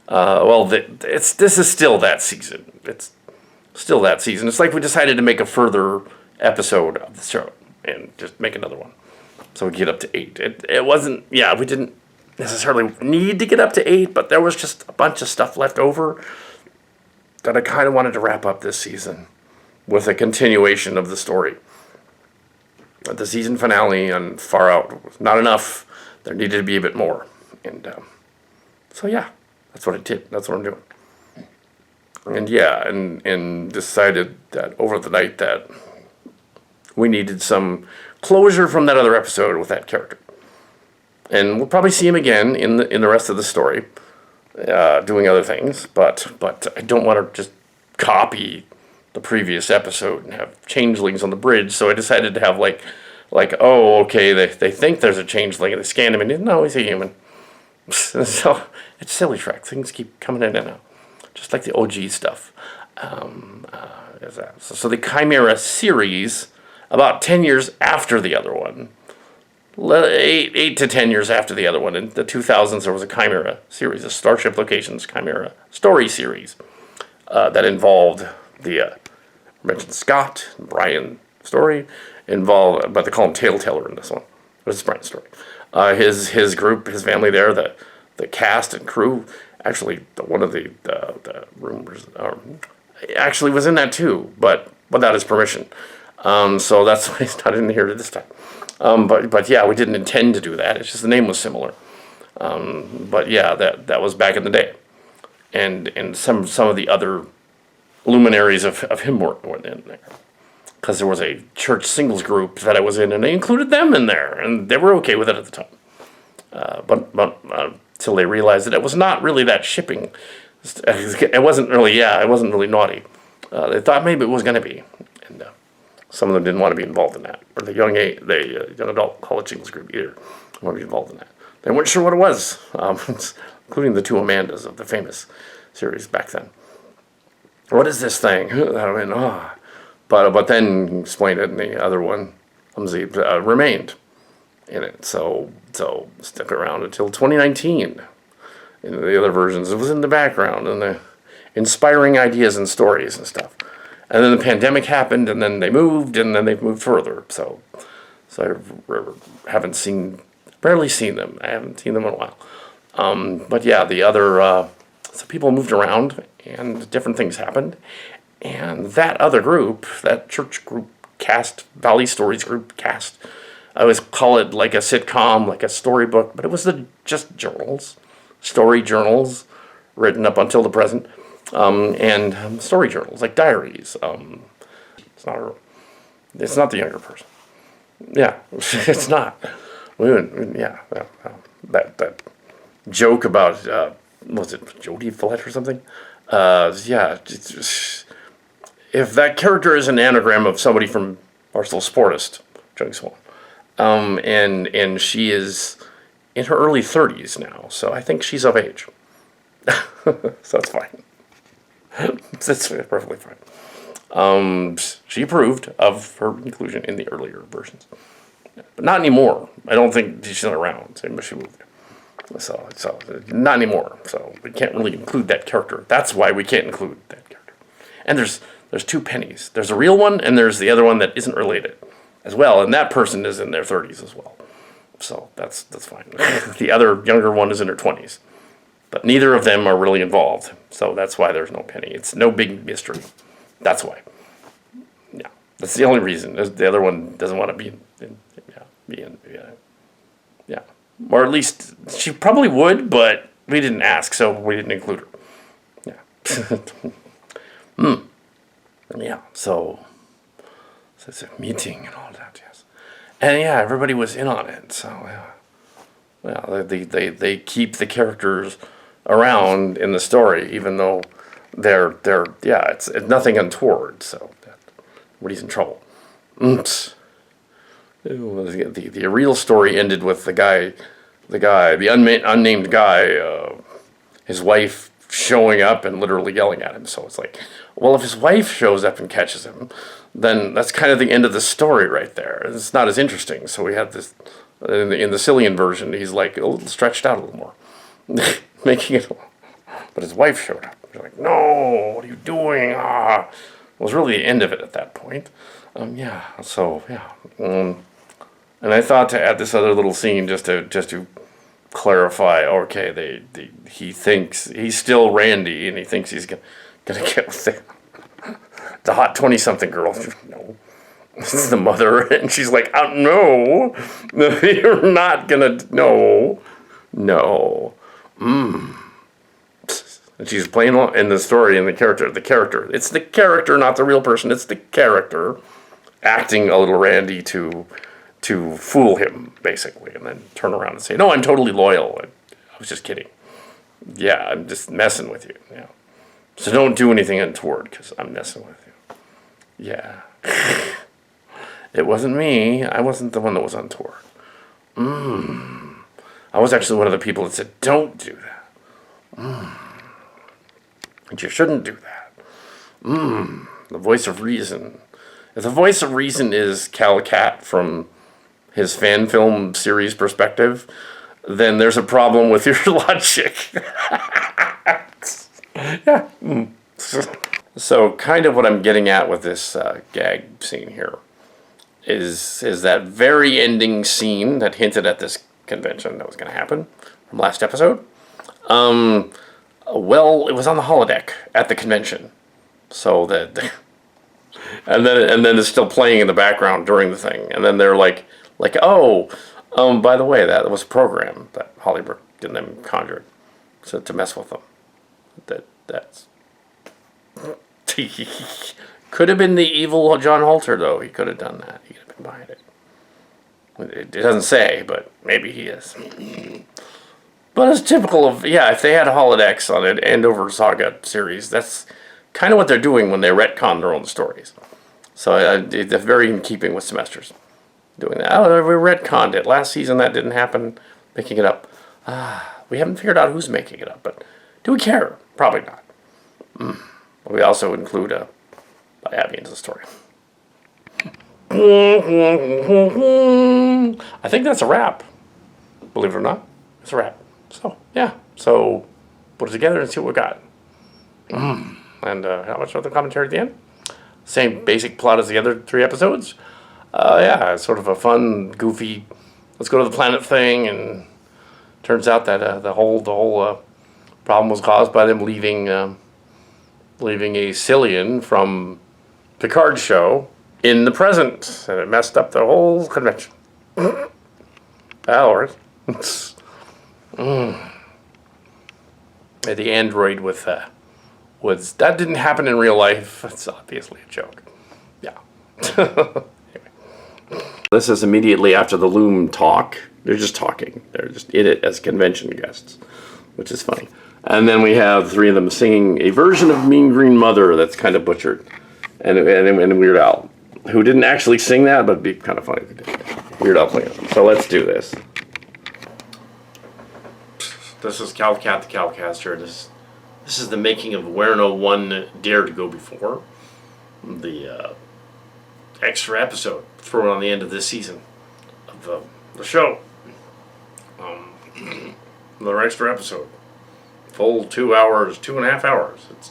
This is still that season. It's still that season. It's like we decided to make a further episode of the show and just make another one, so we get up to 8. It wasn't. Yeah, we didn't necessarily need to get up to 8, but there was just a bunch of stuff left over that I kind of wanted to wrap up this season with a continuation of the story. The season finale and Far Out was not enough. There needed to be a bit more. And so yeah, that's what I did. That's what I'm doing. And yeah, and decided that over the night that we needed some closure from that other episode with that character. And we'll probably see him again in the rest of the story, doing other things. But I don't want to just copy the previous episode and have changelings on the bridge, so I decided to have like oh, okay, they think there's a changeling, and they scan him, and no, he's a human. So it's silly Trek. Things keep coming in and out, just like the OG stuff. So the Chimera series, about 10 years after the other one, 8 to 10 years after the other one, in the 2000s, there was a Chimera series, a Starship Locations Chimera story series that involved the mentioned Scott and Brian story involved, but they call him Taleteller in this one. This is Brian's story. His group, his family there, the cast and crew. Actually, one of the rumors actually was in that too, but without his permission. So that's why he's not in here this time. But yeah, we didn't intend to do that. It's just the name was similar. But yeah, that was back in the day, and some of the other luminaries of him were in there, because there was a church singles group that I was in, and they included them in there, and they were okay with it at the time. But until they realized that it was not really that shipping. It wasn't really naughty. They thought maybe it was going to be, and some of them didn't want to be involved in that, or the young adult college singles group either didn't want to be involved in that. They weren't sure what it was, including the two Amandas of the famous series back then. What is this thing? I mean, but then explained it, and the other one, remained in it. So stuck around until 2019. In the other versions, it was in the background and the inspiring ideas and stories and stuff. And then the pandemic happened, and then they moved, and then they've moved further. So I rarely seen them. I haven't seen them in a while. But yeah, the other, so people moved around, and different things happened. And that other group, that church group cast, Valley Stories group cast, I always call it like a sitcom, like a storybook, but it was just journals, story journals, written up until the present, and story journals, like diaries. It's not the younger person. Yeah, it's not. That joke about, was it Jodie Follett or something? If that character is an anagram of somebody from Barstool Sportist, Jodie Swan, and she is in her early 30s now, so I think she's of age. So that's fine. That's perfectly fine. She approved of her inclusion in the earlier versions, but not anymore. I don't think she's not around. She moved. So not anymore. So we can't really include that character. That's why we can't include that character. And there's two Pennies. There's a real one, and there's the other one that isn't related as well. And that person is in their 30s as well. So that's fine. The other younger one is in her 20s. But neither of them are really involved, so that's why there's no Penny. It's no big mystery. That's why. Yeah, that's the only reason. The other one doesn't want to yeah. Or at least she probably would, but we didn't ask, so we didn't include her. Yeah. Yeah, so it's a meeting and all that, yes. And yeah, everybody was in on it, so yeah. Well, they keep the characters around in the story, even though it's nothing untoward, so nobody's in trouble. Oops. The real story ended with the unnamed guy, his wife showing up and literally yelling at him. So it's like, well, if his wife shows up and catches him, then that's kind of the end of the story right there. It's not as interesting. So we had this, in the Cillian version, he's like a little stretched out a little more, making it, but his wife showed up. You're like, no, what are you doing? It was really the end of it at that point. And I thought to add this other little scene just to clarify. Okay, he thinks he's still Randy, and he thinks he's gonna get with the hot 20-something girl. No, this is the mother, and she's like, oh, no, you're not gonna. No. And she's playing in the story and the character. It's the character, not the real person. It's the character acting a little Randy to fool him, basically, and then turn around and say, no, I'm totally loyal. I was just kidding. Yeah, I'm just messing with you. Yeah. So don't do anything untoward, because I'm messing with you. Yeah. It wasn't me. I wasn't the one that was untoward. I was actually one of the people that said, don't do that. And you shouldn't do that. The voice of reason. If the voice of reason is Kal Kat from his fan film series perspective, then there's a problem with your logic. Yeah. So kind of what I'm getting at with this gag scene here is that very ending scene that hinted at this convention that was going to happen from last episode. Well, it was on the holodeck at the convention, so that, and then it's still playing in the background during the thing, and then they're like, oh, by the way, that was a program that Hollywood and them conjured, so to mess with them. That's could have been the evil John Holter, though. He could have done that. He could have been behind it. It doesn't say, but maybe he is. But it's typical of, if they had holodecks on an Andover Saga series, that's kind of what they're doing when they retcon their own stories. So it's very in keeping with semesters doing that. Oh, we retconned it. Last season that didn't happen, making it up. We haven't figured out who's making it up, but do we care? Probably not. We also include Abby into the story. I think that's a wrap. Believe it or not, it's a wrap. So, yeah. So, put it together and see what we got. And how much of the commentary at the end? Same basic plot as the other 3 episodes. It's sort of a fun, goofy, let's go to the planet thing, and turns out that the whole problem was caused by them leaving a Cillian from Picard's show in the present, and it messed up the whole convention. Hours. The android with was that didn't happen in real life. It's obviously a joke. Yeah. Anyway. This is immediately after the Loom talk. They're just talking. They're just in it as convention guests, which is funny. And then we have 3 of them singing a version of Mean Green Mother that's kind of butchered, and Weird Al, who didn't actually sing that, but it'd be kind of funny if he did. Weird Al playing it. So let's do this. This is Kal Kat, the Calcaster. This is the making of Where No One Dare to Go Before. The extra episode thrown on the end of this season of the show. Another extra episode. Full 2 hours, 2.5 hours. I didn't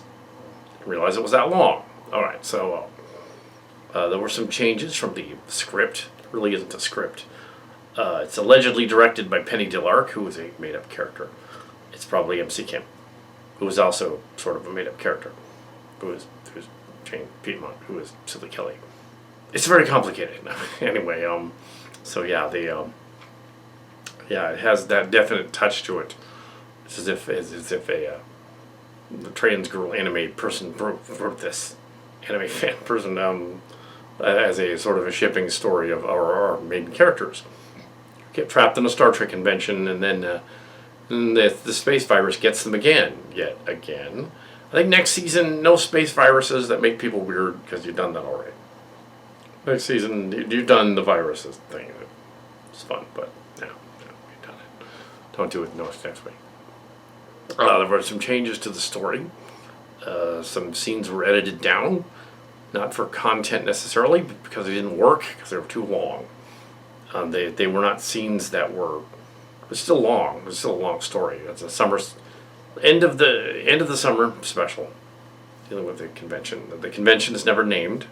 realize it was that long. Alright, so there were some changes from the script. It really isn't a script. It's allegedly directed by Penny Dillark, who is a made-up character. it's probably MC Kim, who was also sort of a made-up character, who was Jane Piedmont, who was Silly Kelly. It's very complicated. Anyway, so yeah, it has that definite touch to it. It's as if a trans girl anime person wrote this anime fan person as a sort of a shipping story of our main characters get trapped in a Star Trek convention, and then the space virus gets them yet again. I think next season, no space viruses that make people weird, because you've done that already. Next season, you've done the viruses thing. It's fun, but no, you've done it. Don't do it next week. There were some changes to the story. Some scenes were edited down, not for content necessarily, but because they didn't work, because they were too long. They were not scenes that were. It was still long. It was still a long story. It's a summer end of the summer special, dealing with the convention. The convention is never named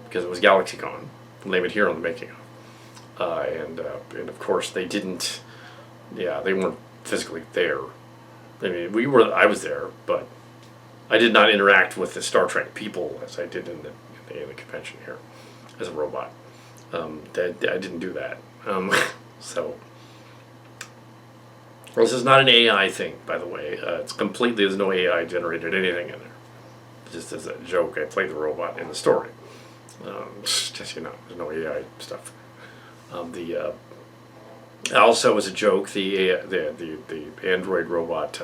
because it was GalaxyCon. We'll name it here on the making of. And of course they didn't. Yeah, they weren't physically there. I mean, I was there, but I did not interact with the Star Trek people as I did in the convention here as a robot. I didn't do that. So this is not an AI thing, by the way. It's completely, there's no AI generated anything in there. Just as a joke, I played the robot in the story. Just, there's no AI stuff. Also, as a joke, the android robot,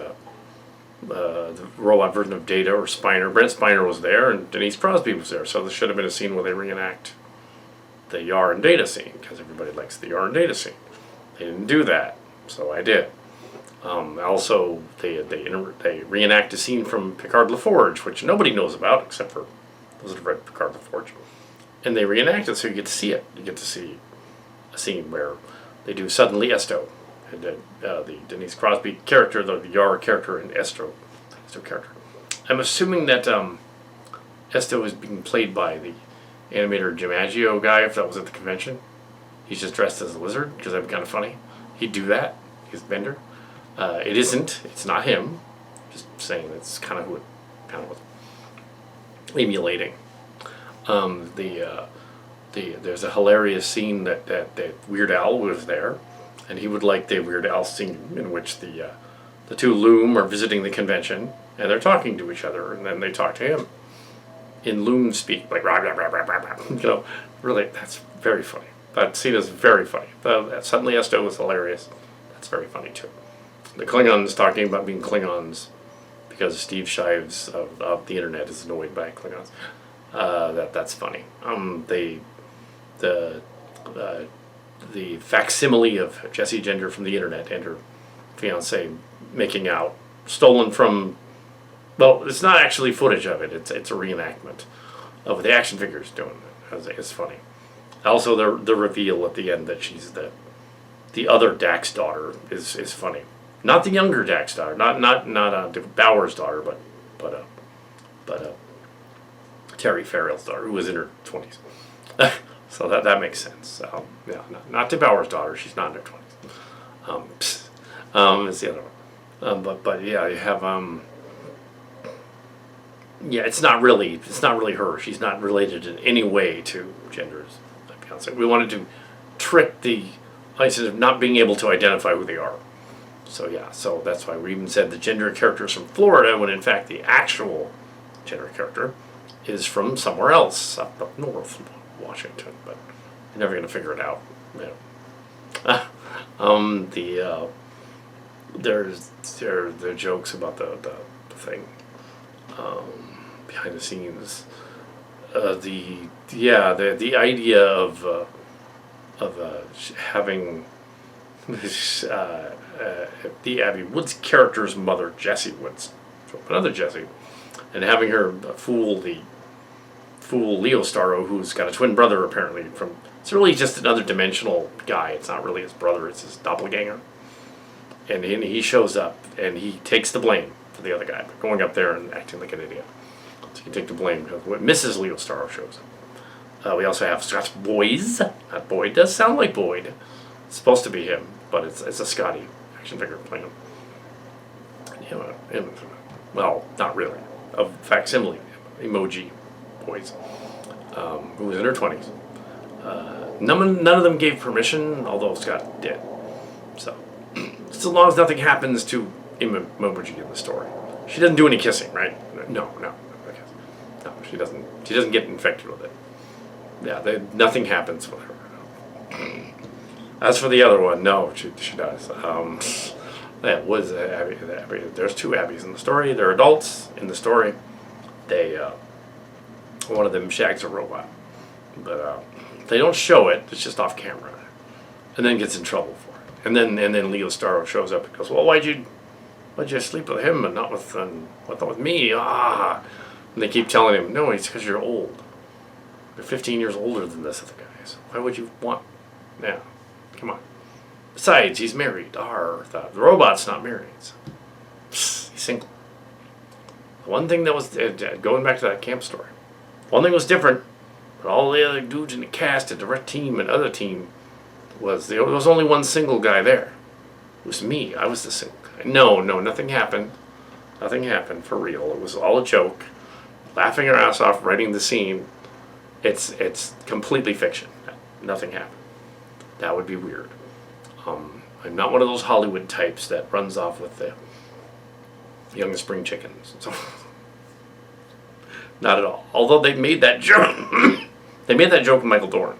the robot version of Data or Spiner, Brent Spiner was there, and Denise Crosby was there. So there should have been a scene where they reenact the Yar and Data scene, because everybody likes the Yar and Data scene. They didn't do that, so I did. Also, they reenact a scene from Picard LaForge, which nobody knows about except for those that have read Picard LaForge. And they reenact it, so you get to see it. You get to see a scene where they do Suddenly Esto, and the Denise Crosby character, the Yar character, and Esto character. I'm assuming that Esto is being played by the animator Dimaggio guy, if that was at the convention. He's just dressed as a lizard, because that'd be kind of funny. He'd do that. He's Bender. It isn't. It's not him. Just saying that's kind of who it kind of was emulating. There's a hilarious scene that Weird Al was there, and he would like the Weird Al scene in which the two Loom are visiting the convention, and they're talking to each other, and then they talk to him in Loom speak, like rah, rah, rah, rah, rah, rah. Really, that's very funny. That scene is very funny. Suddenly Esto was hilarious. That's very funny too. The Klingons talking about being Klingons because Steve Shives of the internet is annoyed by Klingons. That's funny. The facsimile of Jessie Gender from the internet and her fiance making out, stolen from. Well, it's not actually footage of it. It's a reenactment of the action figures doing it. It's funny. Also, the reveal at the end that she's the other Dax daughter is funny. Not the younger Dax daughter, not Bauer's daughter, but Terry Farrell's daughter, who was in her 20s. So that makes sense. Yeah, not to Bauer's daughter. She's not in her 20s. It's the other one. But yeah, you have yeah, it's not really her. She's not related in any way to Gender's fiance. We wanted to trick the audience of not being able to identify who they are. So yeah, so that's why we even said the Gender character is from Florida, when in fact the actual Gender character is from somewhere else, up north, Washington. But you're never going to figure it out. There's the jokes about the thing behind the scenes. The idea of having the Abby Woods character's mother, Jessie Woods, so another Jessie, and having her fool Leo Starro, who's got a twin brother apparently from. It's really just another dimensional guy. It's not really his brother. It's his doppelganger. And he shows up and he takes the blame for the other guy, going up there and acting like an idiot. So he can take the blame because Mrs. Leo Starro shows up. We also have Scott Boys. That Boyd does sound like Boyd. It's supposed to be him, but it's a Scotty action figure playing him. well, not really, of facsimile emoji boys, who was in her 20s. None of them gave permission, although Scott did. So, as long as nothing happens to emoji in the story. She doesn't do any kissing, right? No, she doesn't. She doesn't get infected with it. Yeah, nothing happens with her. As for the other one, no, she does. That was Abby. There's two Abbies in the story. They're adults in the story. They one of them shags a robot, but they don't show it. It's just off camera, and then gets in trouble for it. And then Leo Starro shows up and goes, "Well, why'd you sleep with him and not with me?" And they keep telling him, "No, it's because you're old. You're 15 years older than this other guys. Why would you want? Yeah, come on. Besides, he's married. The robot's not married. So he's single." One thing that was going back to that camp story. One thing was different, but all the other dudes in the cast, and the red team and other team, there was only one single guy there. It was me. I was the single guy. No, nothing happened. Nothing happened for real. It was all a joke. Laughing our ass off, writing the scene. It's completely fiction. Nothing happened. That would be weird. I'm not one of those Hollywood types that runs off with the young spring chickens. So, not at all. Although they made that joke. They made that joke with Michael Dorn.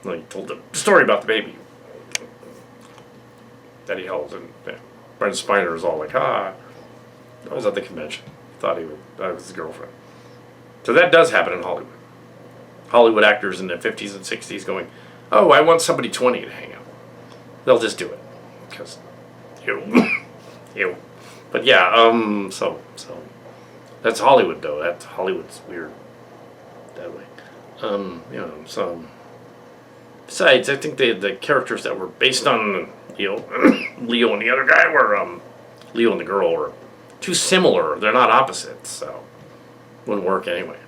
He told the story about the baby that he held, and Brent Spiner was all like, I was at the convention. Thought it was his girlfriend. So that does happen in Hollywood. Hollywood actors in the 50s and 60s going, "Oh, I want somebody 20 to hang out." They'll just do it because you. But yeah, so that's Hollywood though. Hollywood's weird that way. So besides, I think the characters that were based on Leo and the other guy were Leo and the girl were too similar. They're not opposites, so it wouldn't work anyway.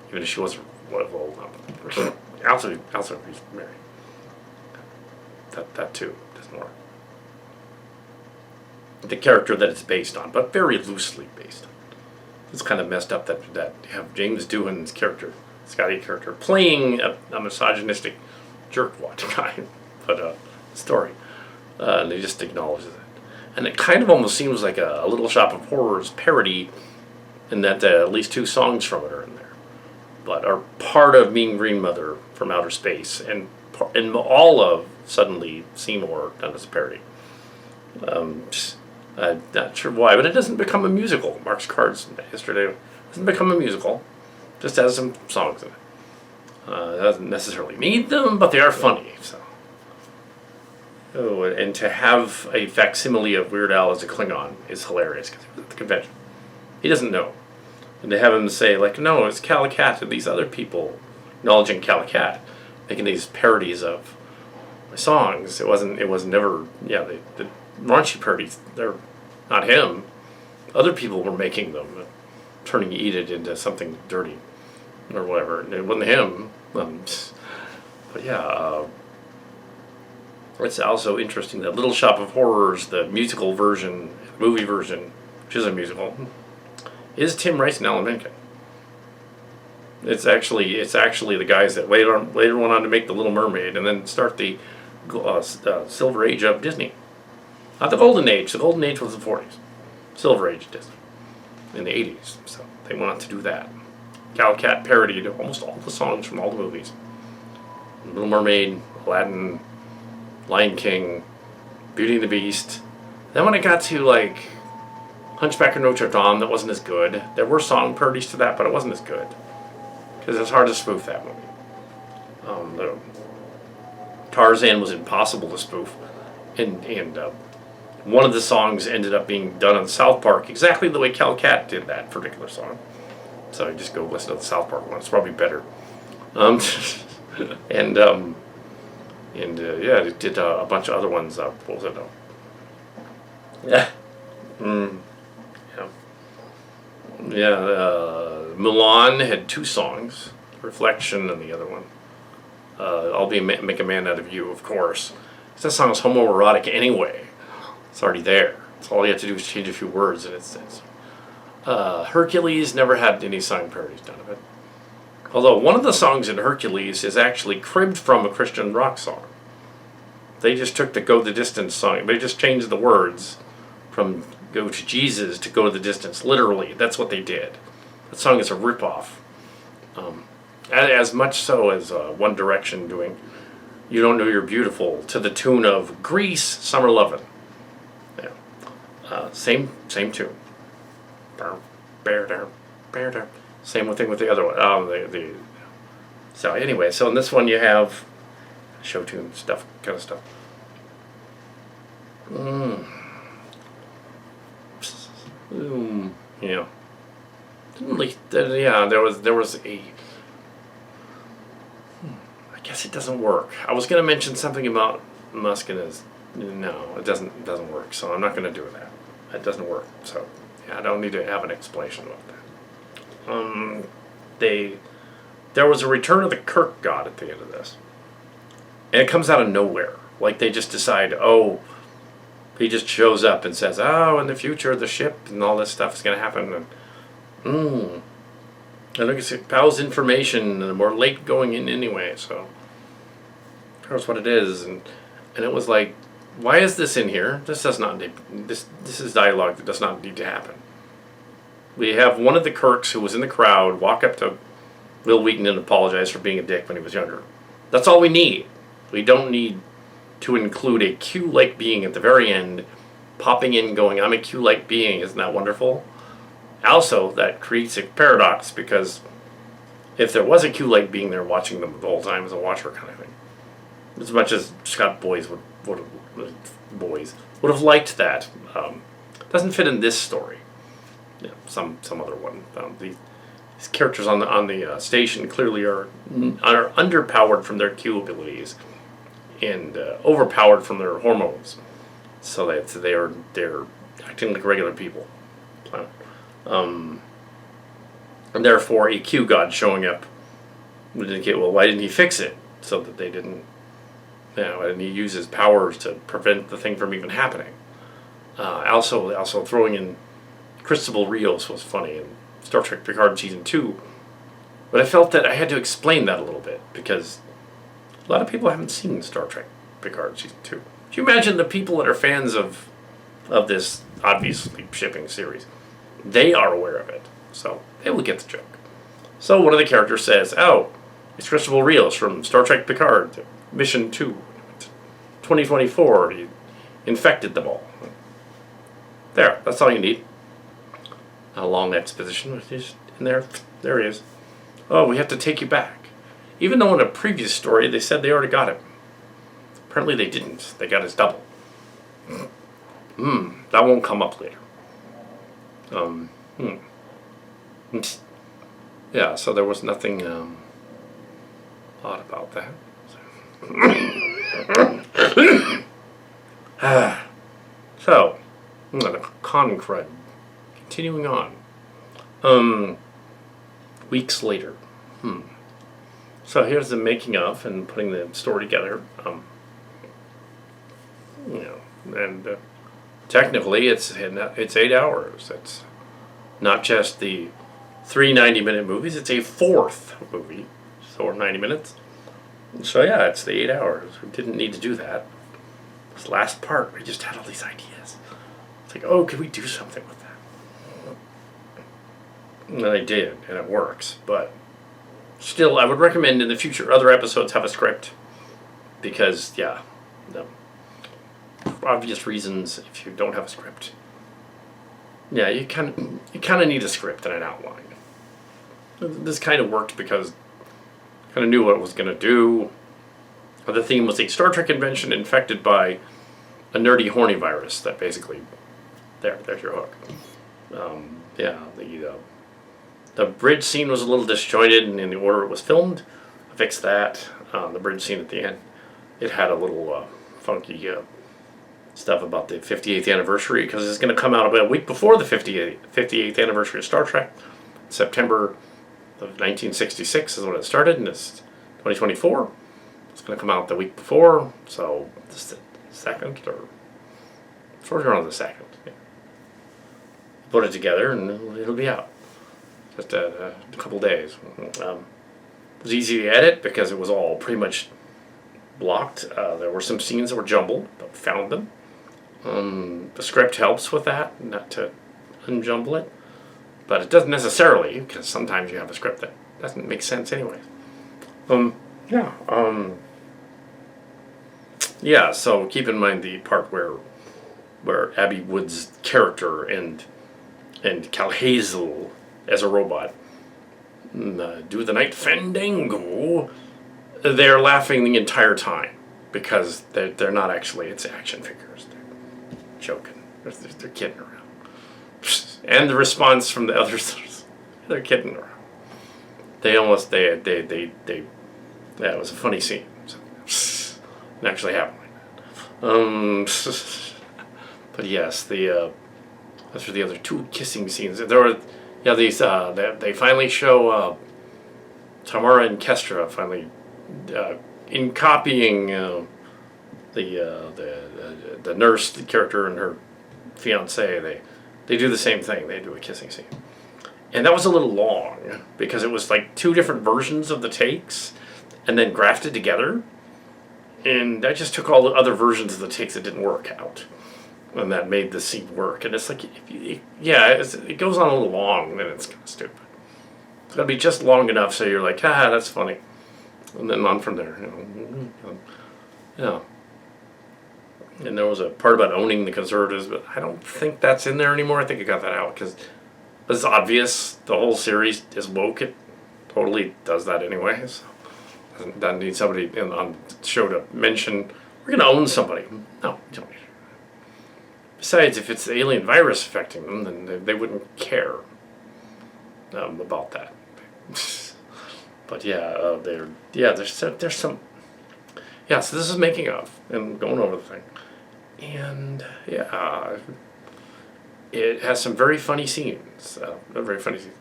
Even if she wasn't old enough. Also, he's married. That too doesn't work. The character that it's based on, but very loosely based on. It's kind of messed up that you have James Doohan's character, Scotty character, playing a misogynistic jerkwad guy, but story. And he just acknowledges it. And it kind of almost seems like a Little Shop of Horrors parody, in that at least 2 songs from it are in there, but are part of Mean Green Mother from Outer Space, and all of Suddenly Seymour done as a parody. I'm not sure why, but it doesn't become a musical. Mark's Cards yesterday doesn't become a musical, just has some songs in it. It doesn't necessarily need them, but they are funny. So. Oh, and to have a facsimile of Weird Al as a Klingon is hilarious because he was at the convention. He doesn't know. And to have him say, like, no, it's Kal Kat and these other people acknowledging Kal Kat, making these parodies of my songs. It was never, the raunchy parodies, they're not him. Other people were making them, turning Eat It into something dirty or whatever. It wasn't him. But yeah, it's also interesting that Little Shop of Horrors, the musical version, movie version, which is a musical, is Tim Rice and Alan Menken. It's actually the guys that later went on to make The Little Mermaid and then start the Silver Age of Disney. Not the Golden Age. The Golden Age was the 40s. Silver Age of Disney in the 80s. So they went on to do that. Kal Kat parodied almost all the songs from all the movies. Little Mermaid, Aladdin, Lion King, Beauty and the Beast. Then when it got to like Hunchback of Notre Dame, that wasn't as good. There were song parodies to that, but it wasn't as good because it's hard to spoof that movie. Tarzan was impossible to spoof, and one of the songs ended up being done on South Park exactly the way Kal Kat did that particular song. So you just go listen to the South Park one; it's probably better. It did a bunch of other ones. What was it? Mulan had 2 songs, Reflection and the other one. I'll Make a Man Out of You, of course. That song is homoerotic anyway. It's already there. So all you have to do is change a few words, and it's Hercules never had any song parodies done of it. Although one of the songs in Hercules is actually cribbed from a Christian rock song. They just took the Go the Distance song. They just changed the words from Go to Jesus to Go the Distance. Literally, that's what they did. That song is a ripoff. As much so as One Direction doing You Don't Know You're Beautiful to the tune of Grease, Summer Lovin'. Yeah. Same tune. Same thing with the other one. So anyway, so in this one you have show tune stuff, kind of stuff. Yeah. Yeah, there was a. I guess it doesn't work. I was going to mention something about Musk and his. No, it doesn't work. So I'm not going to do that. It doesn't work. So yeah, I don't need to have an explanation about that. There was a return of the Kirk god at the end of this, and it comes out of nowhere. Like they just decide, oh, he just shows up and says, oh, in the future the ship and all this stuff is going to happen. And I think it's Pal's information, and we're late going in anyway, so here's what it is. And it was like, why is this in here? This does not need, this is dialogue that does not need to happen. We have one of the Kirks who was in the crowd walk up to Will Wheaton and apologize for being a dick when he was younger. That's all we need. We don't need to include a Q-like being at the very end, popping in going, I'm a Q-like being, isn't that wonderful? Also, that creates a paradox, because if there was a Q-like being there watching them the whole time as a watcher kind of thing, as much as Scott Boys would have liked that, doesn't fit in this story. Yeah, some other one. These characters on the station clearly are underpowered from their Q abilities and overpowered from their hormones, so that they're acting like regular people. And therefore, a Q god showing up would indicate, well, why didn't he fix it so that they didn't? Why didn't he use his powers to prevent the thing from even happening? Also throwing in Cristobal Rios was funny in Star Trek Picard Season 2. But I felt that I had to explain that a little bit, because a lot of people haven't seen Star Trek Picard Season 2. Can you imagine the people that are fans of this obviously shipping series? They are aware of it, so they will get the joke. So one of the characters says, oh, it's Cristobal Rios from Star Trek Picard, Mission 2, 2024, he infected them all. There, that's all you need. A long exposition, he's in there he is. Oh, we have to take you back. Even though in a previous story they said they already got him. Apparently they didn't, they got his double. That won't come up later. Yeah, so there was nothing odd about that. So, the con crud. Continuing on. Weeks later. So here's the making of and putting the story together. And technically it's 8 hours. It's not just the 3 90-minute movies, it's a fourth movie, so 90 minutes. So yeah, it's the 8 hours. We didn't need to do that. This last part, we just had all these ideas. It's like, oh, could we do something with that? And I did, and it works, but still, I would recommend in the future other episodes have a script, because, yeah, for obvious reasons, if you don't have a script, yeah, you kind of need a script and an outline. This kind of worked because I kind of knew what it was going to do. The theme was a Star Trek invention infected by a nerdy, horny virus that basically, there's your hook. The bridge scene was a little disjointed in the order it was filmed. I fixed that. The bridge scene at the end, it had a little funky stuff about the 58th anniversary, because it's going to come out about a week before the 58th anniversary of Star Trek. September of 1966 is when it started, and it's 2024. It's going to come out the week before, so the second, or sort of around the second. Yeah. put it together, and it'll be out. Just a couple days. It was easy to edit because it was all pretty much blocked. There were some scenes that were jumbled, but found them. The script helps with that, not to unjumble it. But it doesn't necessarily, because sometimes you have a script that doesn't make sense anyway. Yeah, so keep in mind the part where Abby Wood's character and Cal Hazel as a robot do the night fandango. They're laughing the entire time because they're not actually, it's action figures. They're joking. They're kidding around. And the response from the others, they're kidding around. They that was a funny scene. So, it actually happened like that. But yes, those were the other two kissing scenes. There were, these, they finally show Tamara and Kestra finally, in copying the nurse, the character, and her fiance, they do the same thing. They do a kissing scene. And that was a little long because it was like two different versions of the takes and then grafted together. And I just took all the other versions of the takes that didn't work out. And that made the scene work. And it's like, it goes on a little long, then it's kind of stupid. It's got to be just long enough so you're like, that's funny. And then on from there. And there was a part about owning the conservatives, but I don't think that's in there anymore. I think I got that out because it's obvious. The whole series is woke. It totally does that anyway. So doesn't need somebody on the show to mention, we're going to own somebody. No, you don't. Besides, if it's the alien virus affecting them, then they wouldn't care about that. But there's some. Yeah, so this is making of and going over the thing. And it has some very funny scenes. Very funny scenes.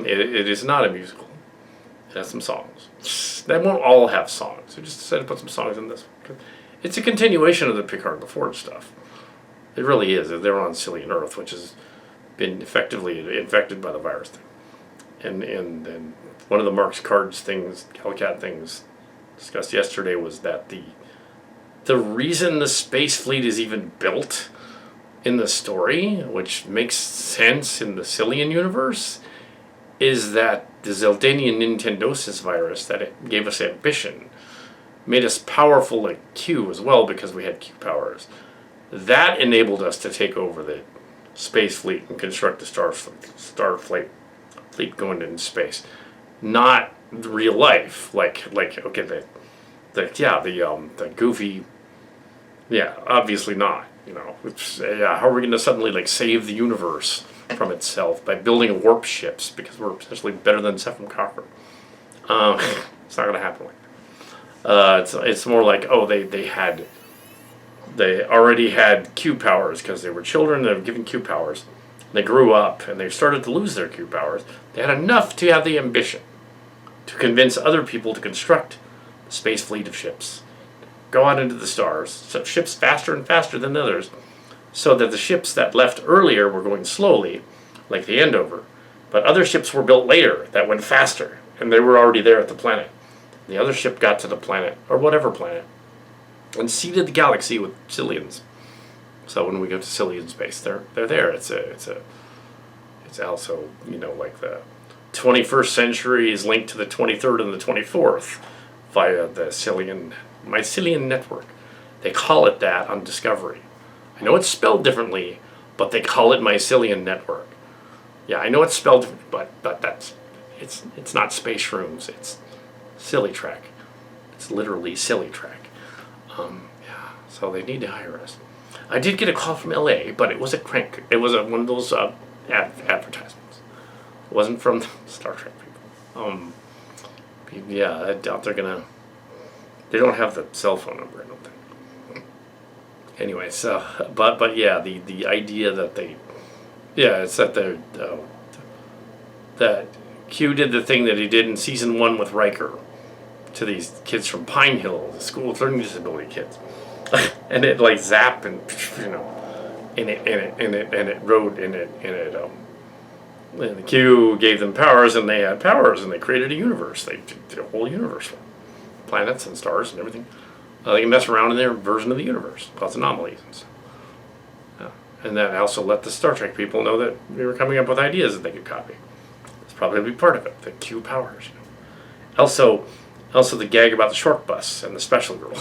It is not a musical. It has some songs. They won't all have songs. I just decided to put some songs in this one. It's a continuation of the Picard and the Ford stuff. It really is. They're on Cillian Earth, which has been effectively infected by the virus thing. And one of the Mark's Cards things, Kal Kat things discussed yesterday was that the reason the space fleet is even built in the story, which makes sense in the Cillian universe, is that the Zeldanian Nintendosis virus that it gave us ambition made us powerful like Q as well because we had Q powers. That enabled us to take over the space fleet and construct the Starfleet fleet going into space. Not real life, like okay, the goofy, obviously not. How are we going to suddenly like save the universe from itself by building warp ships because we're essentially better than Sephiroth Copper? It's not going to happen like that. It's more like they already had Q powers because they were children. They were given Q powers. They grew up and they started to lose their Q powers. They had enough to have the ambition to convince other people to construct a space fleet of ships, go out into the stars, so ships faster and faster than others, so that the ships that left earlier were going slowly, like the Andover, but other ships were built later that went faster, and they were already there at the planet. The other ship got to the planet, or whatever planet, and seeded the galaxy with Cillians. So when we go to Cillian space, they're there. It's also, like the 21st century is linked to the 23rd and the 24th via the mycelium network. They call it that on Discovery. I know it's spelled differently, but they call it mycelium network. Yeah, I know it's spelled differently, but it's not space shrooms. It's silly track. It's literally silly track. So they need to hire us. I did get a call from LA, but it was a crank. It was one of those advertisements. It wasn't from the Star Trek people. I doubt they're gonna. They don't have the cell phone number, I don't think. Anyway, so but yeah, the idea that it's that that Q did the thing that he did in season 1 with Riker to these kids from Pine Hill, the school of learning disability kids. And it like zapped and and it rode in it, and the Q gave them powers, and they had powers, and they created a universe. They did a whole universe, planets and stars and everything. They can mess around in their version of the universe, cause anomalies and stuff. And that also let the Star Trek people know that we were coming up with ideas that they could copy. It's probably a big part of it, the Q powers. Also the gag about the short bus and the special girl.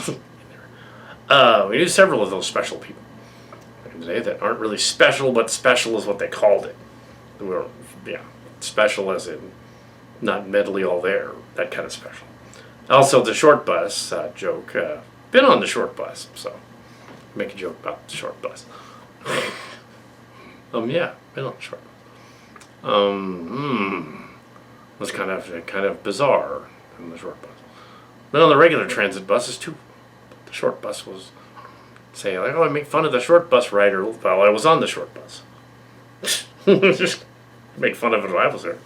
We knew several of those special people today that aren't really special, but special is what they called it. We were, special as in not mentally all there, that kind of special. Also, the short bus joke, been on the short bus, so make a joke about the short bus. Yeah, been on the short bus. Was kind of bizarre in the short bus. But on the regular transit buses too. The short bus was saying like, "Oh, I make fun of the short bus rider while I was on the short bus." Just make fun of it while I was there.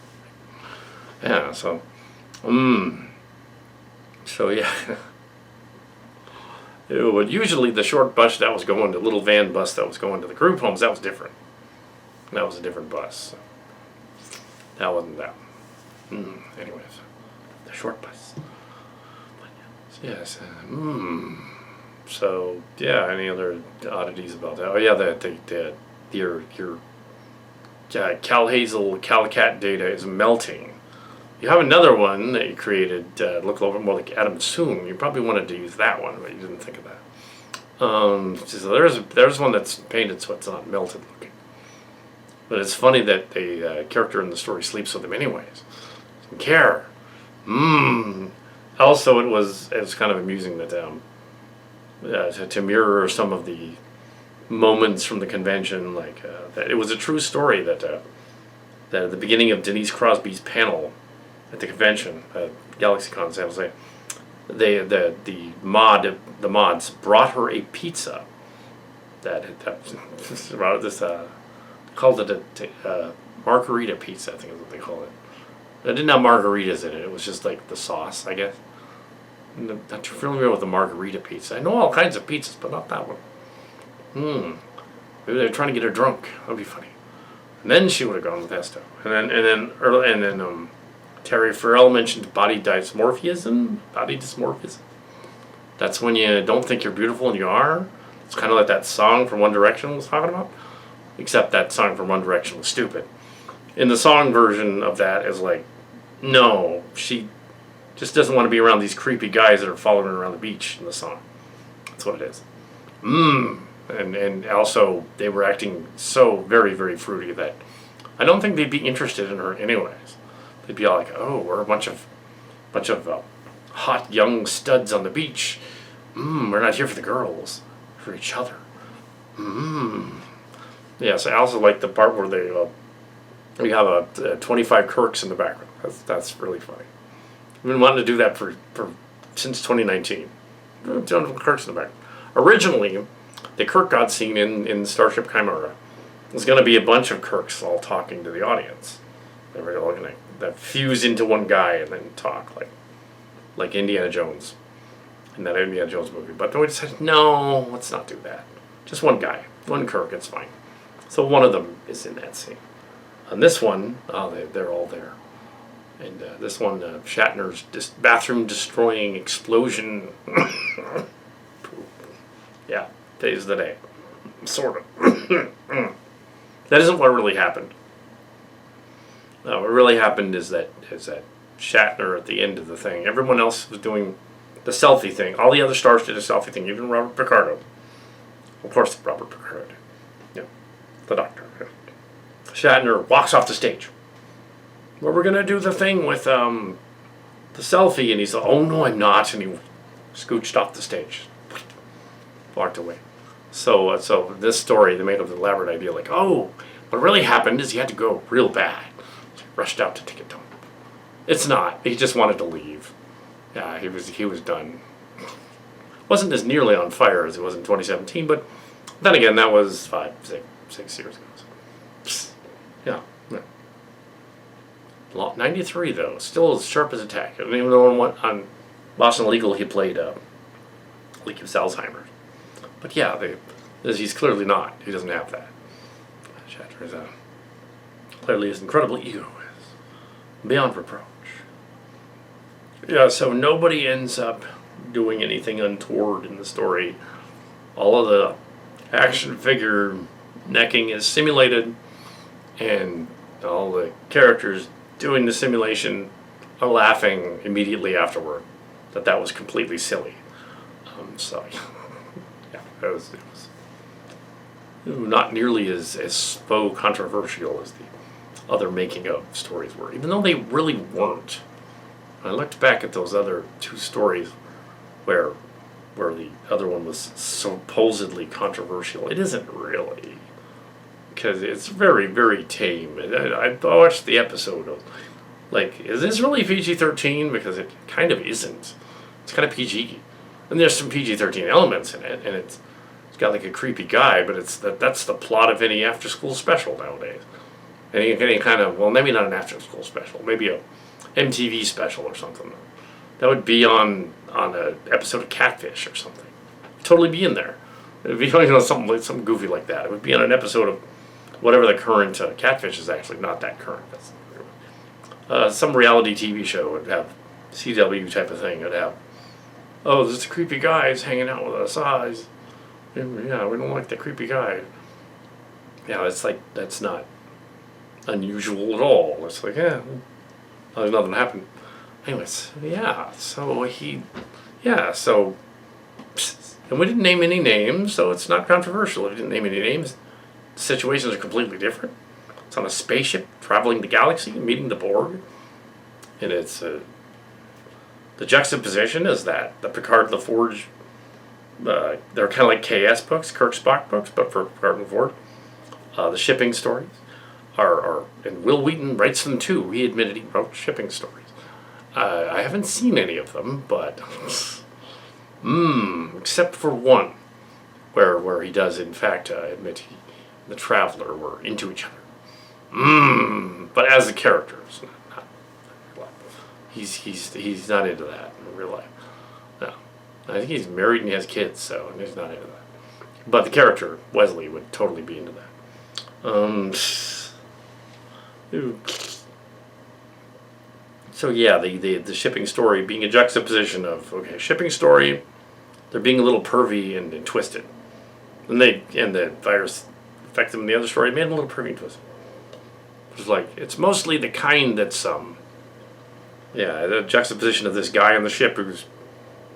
Yeah, so yeah. But usually the short bus that was going, the little van bus that was going to the group homes, that was different. That was a different bus. So that wasn't that. Anyways, the short bus. Yes. So yeah, any other oddities about that? Oh yeah, your Kal Kat data is melting. You have another one that you created, look a little bit more like Adam Soon. You probably wanted to use that one, but you didn't think of that. So there's one that's painted so it's not melted looking. But it's funny that the character in the story sleeps with him anyways. Doesn't care. Also, it was kind of amusing that to mirror some of the moments from the convention, like that it was a true story that at the beginning of Denise Crosby's panel at the convention, GalaxyCon San Jose, the mods brought her a pizza that called it a margarita pizza, I think is what they call it. It didn't have margaritas in it. It was just like the sauce, I guess. I'm not too familiar with the margarita pizza. I know all kinds of pizzas, but not that one. Maybe they're trying to get her drunk. That'd be funny. And then she would have gone with that stuff. And then Terry Farrell mentioned body dysmorphism. That's when you don't think you're beautiful and you are. It's kind of like that song from One Direction was talking about. Except that song from One Direction was stupid. In the song version of that is like, no, she just doesn't want to be around these creepy guys that are following her around the beach in the song. That's what it is. And also they were acting so very, very fruity that I don't think they'd be interested in her anyways. They'd be all like, oh, we're a bunch of hot young studs on the beach. We're not here for the girls, for each other. Yes, I also like the part where we have 25 Kirks in the background. That's really funny. We've been wanting to do that for since 2019. 25 Kirks in the background. Originally, the Kirk God scene in Starship Chimera was going to be a bunch of Kirks all talking to the audience. They were all going to fuse into one guy and then talk like Indiana Jones in that Indiana Jones movie. But then we decided, no, let's not do that. Just one guy, one Kirk, it's fine. So one of them is in that scene. And this one, they're all there. And this one, Shatner's bathroom-destroying explosion. Yeah, today's the day. Sort of. That isn't what really happened. What really happened is that Shatner at the end of the thing, everyone else was doing the selfie thing. All the other stars did a selfie thing, even Robert Picardo. Of course, Robert Picardo did. Yeah, the Doctor. Yeah. Shatner walks off the stage. Well, we're going to do the thing with the selfie. And he's like, oh, no, I'm not. And he scooched off the stage. Walked away. So this story, they made up the elaborate idea like, oh, what really happened is he had to go real bad. He rushed out to take it down. It's not. He just wanted to leave. Yeah, he was done. Wasn't as nearly on fire as it was in 2017, but then again, that was 6 years ago. So, yeah. 93 though, still as sharp as a tack. And even though on Boston Legal he played Lee gives Alzheimer's. But yeah, As he's clearly not. He doesn't have that. Shatner is clearly his incredible ego is beyond reproach. Yeah, so nobody ends up doing anything untoward in the story. All of the action figure necking is simulated, and all the characters doing the simulation are laughing immediately afterward that was completely silly. So, yeah, it was not nearly as faux controversial as the other making of stories were, even though they really weren't. I looked back at those other two stories where the other one was supposedly controversial. It isn't really, because it's very, very tame. I watched the episode of, like, is this really PG-13? Because it kind of isn't. It's kind of PG. And there's some PG-13 elements in it, and it's got like a creepy guy, but that's the plot of any after-school special nowadays. Any kind of, well, maybe not an after-school special, maybe a MTV special or something. That would be on an episode of Catfish or something. It'd totally be in there. It'd be something goofy like that. It would be on an episode of whatever the current Catfish is actually not that current. Some reality TV show would have CW type of thing. It'd have, oh, there's a creepy guy who's hanging out with us. Yeah, we don't like that creepy guy. Yeah, it's like, that's not unusual at all. It's like, yeah, there's nothing happened. Anyways, yeah, so and we didn't name any names, so it's not controversial. If we didn't name any names, the situations are completely different. It's on a spaceship traveling the galaxy, meeting the Borg, and it's the juxtaposition is that the Picard and the Forge, they're kind of like KS books, Kirk Spock books, but for Picard and the Forge. The shipping stories are, and Will Wheaton writes them too. He admitted he wrote shipping stories. I haven't seen any of them, but except for one, where he does in fact admit the Traveler were into each other. But as a character, not in real life. He's not into that in real life. No, I think he's married and he has kids, so he's not into that. But the character Wesley would totally be into that. So yeah, the shipping story being a juxtaposition of, okay, shipping story, they're being a little pervy and twisted, and the virus affected them in the other story, made them a little pervy and twisted. It's like, it's mostly the kind that's the juxtaposition of this guy on the ship who's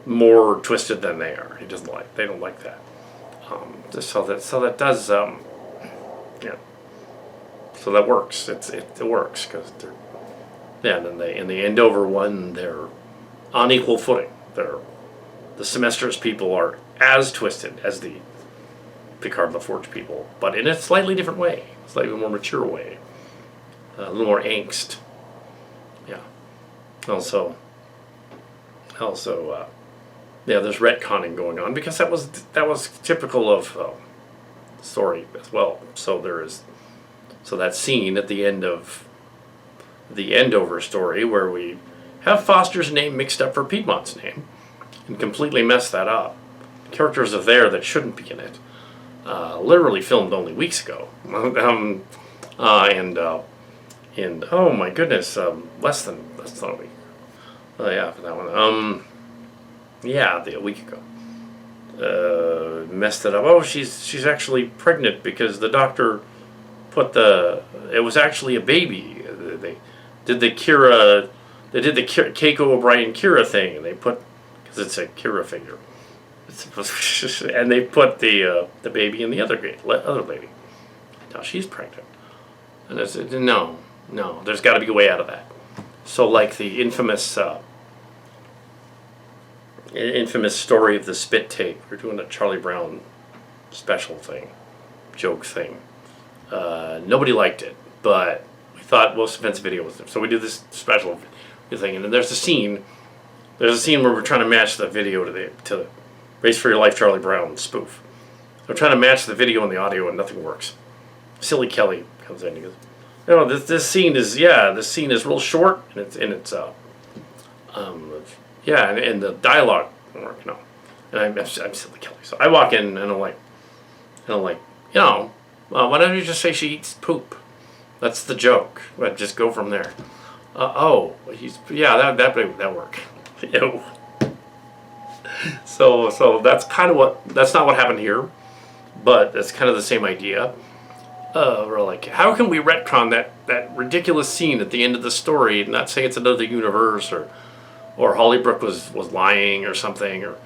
more twisted than they are. They don't like that. So that does so that works. It works because they're. Yeah, and then in the Endover one, they're on equal footing. The Semester's people are as twisted as the Picard and the Forge people, but in a slightly different way, a slightly more mature way, a little more angst. Yeah. Also, there's retconning going on because that was typical of the story as well. So that scene at the end of the Endover story where we have Foster's name mixed up for Piedmont's name and completely messed that up. Characters are there that shouldn't be in it. Literally filmed only weeks ago. And oh my goodness, less than a week. Oh yeah, for that one. A week ago. Messed it up. Oh, she's actually pregnant because the doctor put it was actually a baby. They did the Keiko O'Brien Kira thing, and they put, because it's a Kira figure, and they put the baby in the other lady. Now she's pregnant, and I said no, there's got to be a way out of that. So like the infamous story of the spit tape, we're doing a Charlie Brown special thing, joke thing. Nobody liked it, but we thought, well, Spence video with them. So we did this special thing, and then there's a scene where we're trying to match the video to the Race for Your Life Charlie Brown spoof. We're trying to match the video and the audio, and nothing works. Silly Kelly comes in and he goes, no, this scene is real short, and and the dialogue doesn't work, no. And I'm Silly Kelly. So I walk in and I'm like, And I'm like, why don't you just say she eats poop? That's the joke. But just go from there. That work. Ew. So that's kind of that's not what happened here, but that's kind of the same idea. We're like, how can we retcon that ridiculous scene at the end of the story and not say it's another universe, or Hollybrook was lying or something, or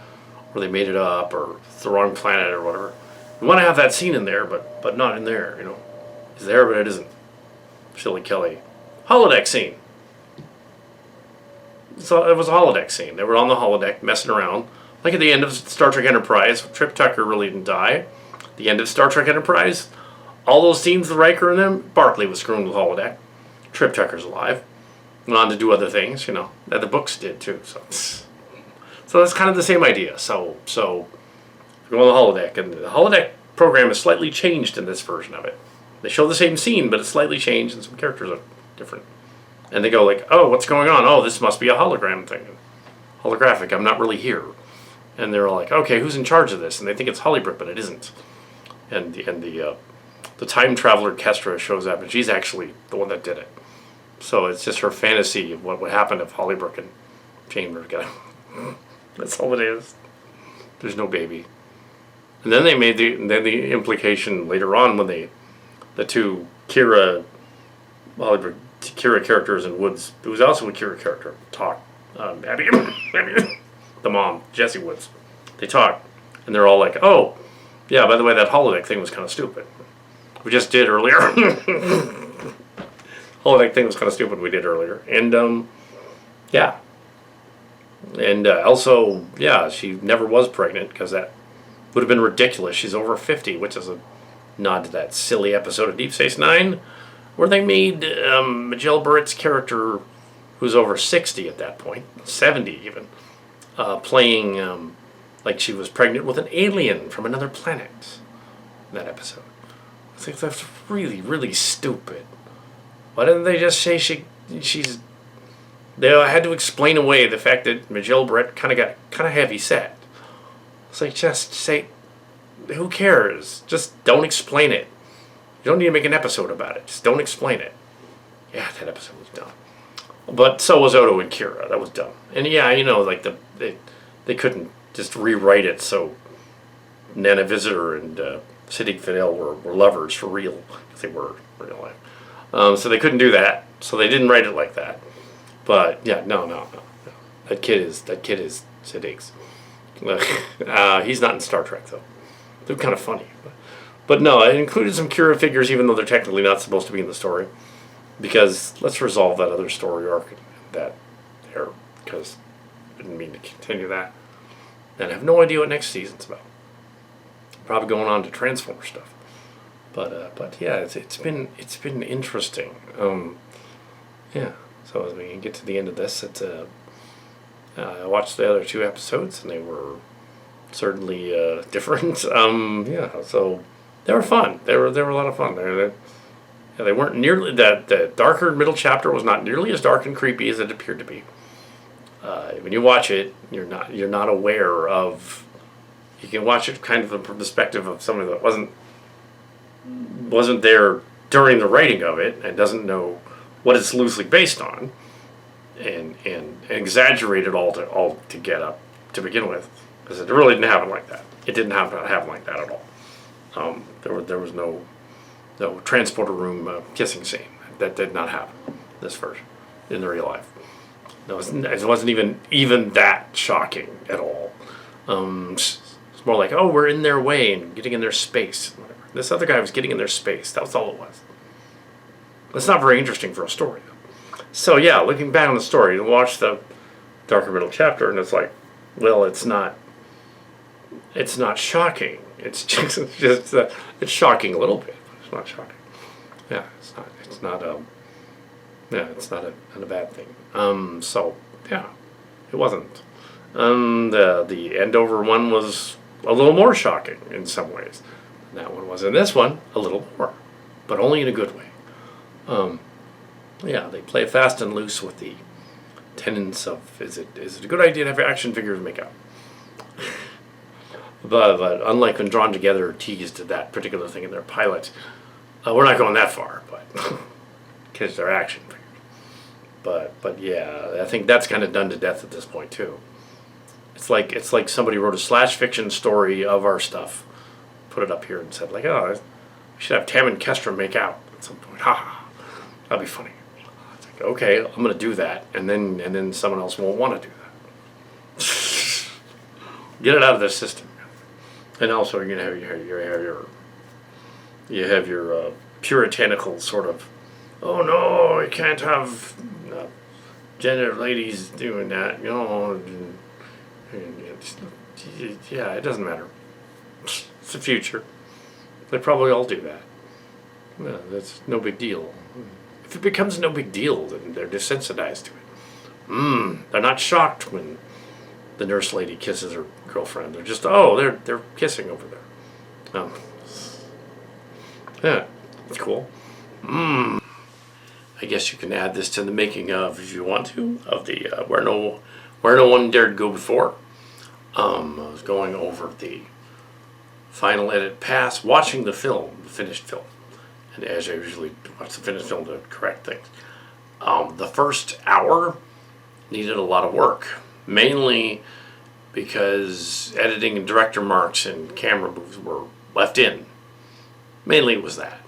they made it up, or it's the wrong planet or whatever. We want to have that scene in there, but not in there. It's there, but it isn't. Silly Kelly. Holodeck scene. So it was a holodeck scene. They were on the holodeck messing around. Like at the end of Star Trek Enterprise, Trip Tucker really didn't die. The end of Star Trek Enterprise, all those scenes with Riker and them, Barclay was screwing with the holodeck. Trip Tucker's alive. Went on to do other things, that the books did too. So that's kind of the same idea. So we go on the holodeck, and the holodeck program is slightly changed in this version of it. They show the same scene, but it's slightly changed, and some characters are different. And they go like, oh, what's going on? Oh, this must be a hologram thing. Holographic, I'm not really here. And they're all like, okay, who's in charge of this? And they think it's Hollybrook, but it isn't. And the time traveler Kestra shows up, and she's actually the one that did it. So it's just her fantasy of what would happen if Hollybrook and Chambers got him. That's all it is. There's no baby. And then they made the implication later on when the two Kira characters in Woods, it was also a Kira character, talk. Abby, the mom, Jessie Woods. They talk, and they're all like, oh, yeah, by the way, that holodeck thing was kind of stupid. We just did earlier. Holodeck thing was kind of stupid we did earlier. And, yeah. And also, yeah, she never was pregnant, because that would have been ridiculous. She's over 50, which is a nod to that silly episode of Deep Space Nine, where they made Majel Barrett's character, who's over 60 at that point, 70 even, playing like she was pregnant with an alien from another planet. That episode. I think that's really, really stupid. Why didn't they just say she's... They had to explain away the fact that Majel Barrett kind of heavy set. It's like, just say, who cares? Just don't explain it. You don't need to make an episode about it. Just don't explain it. Yeah, that episode was dumb. But so was Odo and Kira. That was dumb. And yeah, like they couldn't just rewrite it so Nana Visitor and Siddiq Fidel were lovers for real, because they were in real life. So they couldn't do that. So they didn't write it like that. But yeah, no. That kid is Siddiq's. He's not in Star Trek though. They're kind of funny. But no, it included some Kira figures, even though they're technically not supposed to be in the story. Because let's resolve that other story arc because I didn't mean to continue that. And I have no idea what next season's about. Probably going on to Transformer stuff. But yeah, it's been interesting. Yeah. So as we get to the end of this, I watched the other two episodes, and they were certainly different. Yeah. So they were fun. They were a lot of fun. They weren't nearly the darker middle chapter was not nearly as dark and creepy as it appeared to be. When you watch it, you're not aware of. You can watch it kind of from the perspective of somebody that wasn't there during the writing of it and doesn't know what it's loosely based on, and exaggerate it all to get up to begin with, because it really didn't happen like that. It didn't happen like that at all. There was no transporter room kissing scene. That did not happen this version in the real life. It wasn't even that shocking at all. It's more like, oh, we're in their way and getting in their space. Whatever. This other guy was getting in their space. That was all it was. That's not very interesting for a story, though. So yeah, looking back on the story, you watch the darker middle chapter, and it's like, well, it's not shocking. It's just it's shocking a little bit. It's not shocking. Yeah, it's not a bad thing. So yeah, it wasn't. The Endover one was a little more shocking in some ways. That one was. In this one, a little more, but only in a good way. Yeah, they play fast and loose with the tenets of is it a good idea to have action figures make out? But unlike when Drawn Together teased that particular thing in their pilot, we're not going that far, but because they're action figures. But yeah, I think that's kind of done to death at this point too. It's like somebody wrote a slash fiction story of our stuff, put it up here and said like, oh, we should have Tam and Kestra make out at some point. Ha ha, that'd be funny. It's like, okay, I'm gonna do that, and then someone else won't want to do that. Get it out of the system. And also, you're gonna have your puritanical sort of, oh no, you can't have gender ladies doing that, you know. Yeah, it doesn't matter. It's the future. They probably all do that. No, that's no big deal. If it becomes no big deal, then they're desensitized to it. They're not shocked when the nurse lady kisses her girlfriend. They're just, oh, they're kissing over there. Yeah, that's cool. I guess you can add this to the making of, if you want to, of the where no one dared go before. I was going over the final edit pass, watching the film, the finished film, and as I usually watch the finished film to correct things. The first hour needed a lot of work, mainly because editing and director marks and camera moves were left in. Mainly it was that.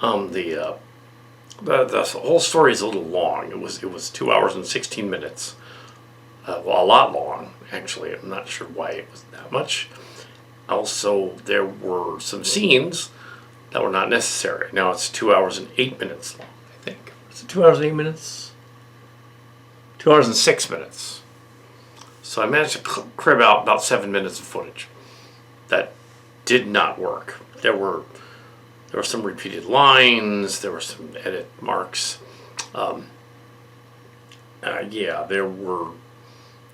The whole story is a little long. It was 2 hours and 16 minutes. Well, a lot long, actually. I'm not sure why it was that much. Also, there were some scenes that were not necessary. Now it's 2 hours and 8 minutes long, I think. Is it 2 hours and 8 minutes? 2 hours and 6 minutes. So I managed to crib out about 7 minutes of footage. That did not work. There were some repeated lines. There were some edit marks. Yeah, there were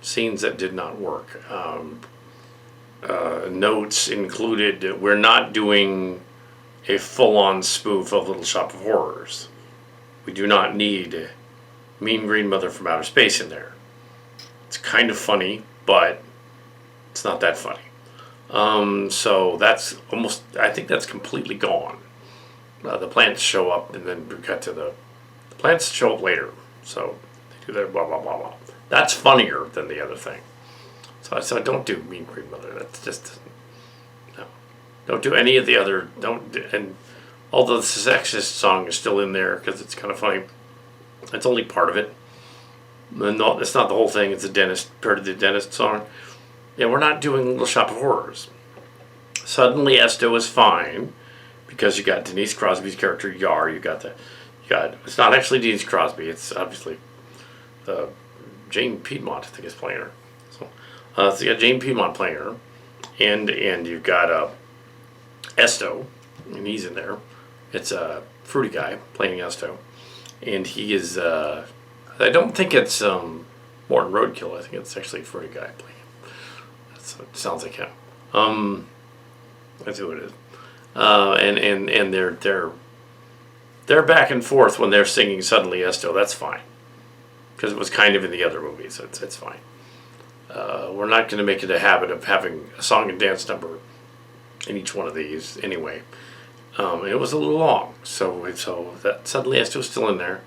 scenes that did not work. Notes included, we're not doing a full-on spoof of Little Shop of Horrors. We do not need Mean Green Mother from Outer Space in there. It's kind of funny, but it's not that funny. So that's almost, I think that's completely gone. The plants show up, and then we cut to the plants show up later. So they do their blah, blah, blah, blah. That's funnier than the other thing. So I said, don't do Mean Green Mother. That's just, no. Don't do any of the other, and although the sexist song is still in there, because it's kind of funny, it's only part of it. No, it's not the whole thing. It's a dentist, part of the dentist song. Yeah, we're not doing Little Shop of Horrors. Suddenly Esto is fine, because you got Denise Crosby's character Yar. You got it's not actually Denise Crosby. It's obviously Jane Piedmont, I think, is playing her. So you got Jane Piedmont playing her, and you've got Esto, and he's in there. It's a fruity guy playing Esto, and he is. I don't think it's Morton Roadkill. I think it's actually a fruity guy playing him. It sounds like him. That's who it is. And they're back and forth when they're singing Suddenly Esto. That's fine, because it was kind of in the other movies. So it's fine. We're not going to make it a habit of having a song and dance number in each one of these anyway. And it was a little long, so that Suddenly Esto is still in there.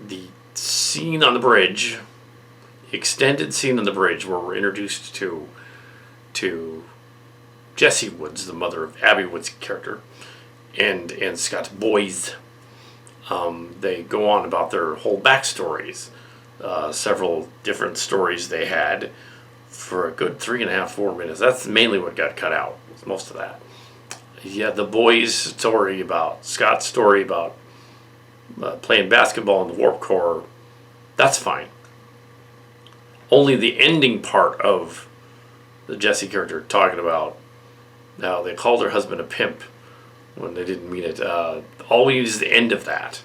The scene on the bridge, the extended scene on the bridge where we're introduced to Jessie Woods, the mother of Abby Woods' character, and Scott's boys. They go on about their whole backstories. Several different stories they had for a good 3.5-4 minutes. That's mainly what got cut out, most of that. Yeah, the boys' story about Scott's story about playing basketball in the Warp Core, that's fine. Only the ending part of the Jessie character talking about how they called her husband a pimp when they didn't mean it. Always the end of that.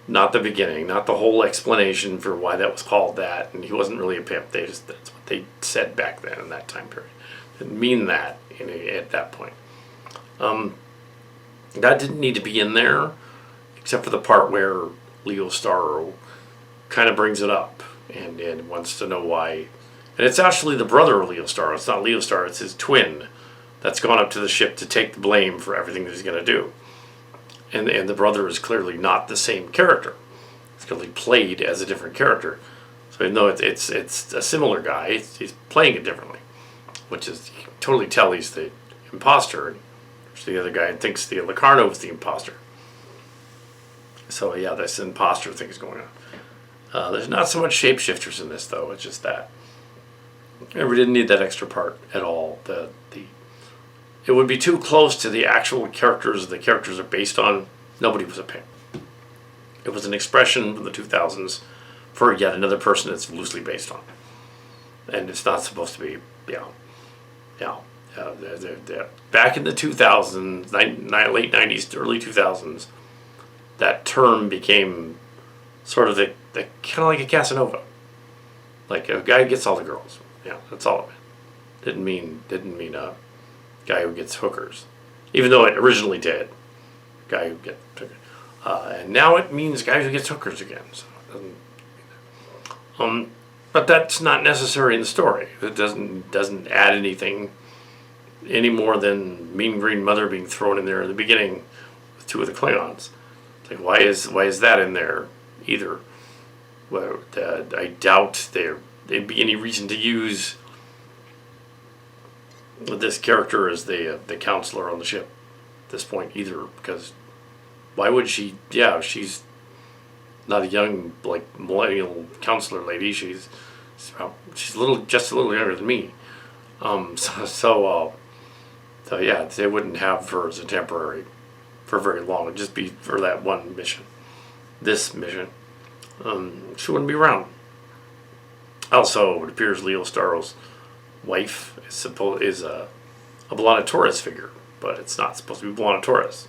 Not the beginning, not the whole explanation for why that was called that, and he wasn't really a pimp. That's what they said back then in that time period. Didn't mean that at that point. That didn't need to be in there, except for the part where Leo Starro kind of brings it up and wants to know why And it's actually the brother of Leo Starro. It's not Leo Starro, it's his twin that's gone up to the ship to take the blame for everything that he's going to do. And the brother is clearly not the same character. It's clearly played as a different character. So even though it's a similar guy, he's playing it differently. Which is, you can totally tell he's the imposter. And the other guy thinks the Locarno is the imposter. So yeah, this imposter thing is going on. There's not so much shapeshifters in this, though. It's just that. And we didn't need that extra part at all. It would be too close to the actual characters the characters are based on. Nobody was a pimp. It was an expression from the 2000s for yet another person it's loosely based on. And it's not supposed to be, back in the 2000s, late 90s, early 2000s, that term became sort of the kind of like a Casanova. Like a guy who gets all the girls. Yeah, that's all of it. Didn't mean a guy who gets hookers, even though it originally did. Guy who gets hookers, and now it means guy who gets hookers again. So it doesn't mean that. But that's not necessary in the story. It doesn't add anything any more than Mean Green Mother being thrown in there in the beginning with two of the Klingons. Like why is that in there either? Well, I doubt there'd be any reason to use this character as the counselor on the ship at this point either, because why would she? Yeah, she's not a young like millennial counselor lady. She's just a little younger than me. So yeah, they wouldn't have her as a temporary for very long. It'd just be for that one mission. This mission, she wouldn't be around. Also, it appears Leo Starro's wife is a B'Elanna Torres figure, but it's not supposed to be B'Elanna Torres.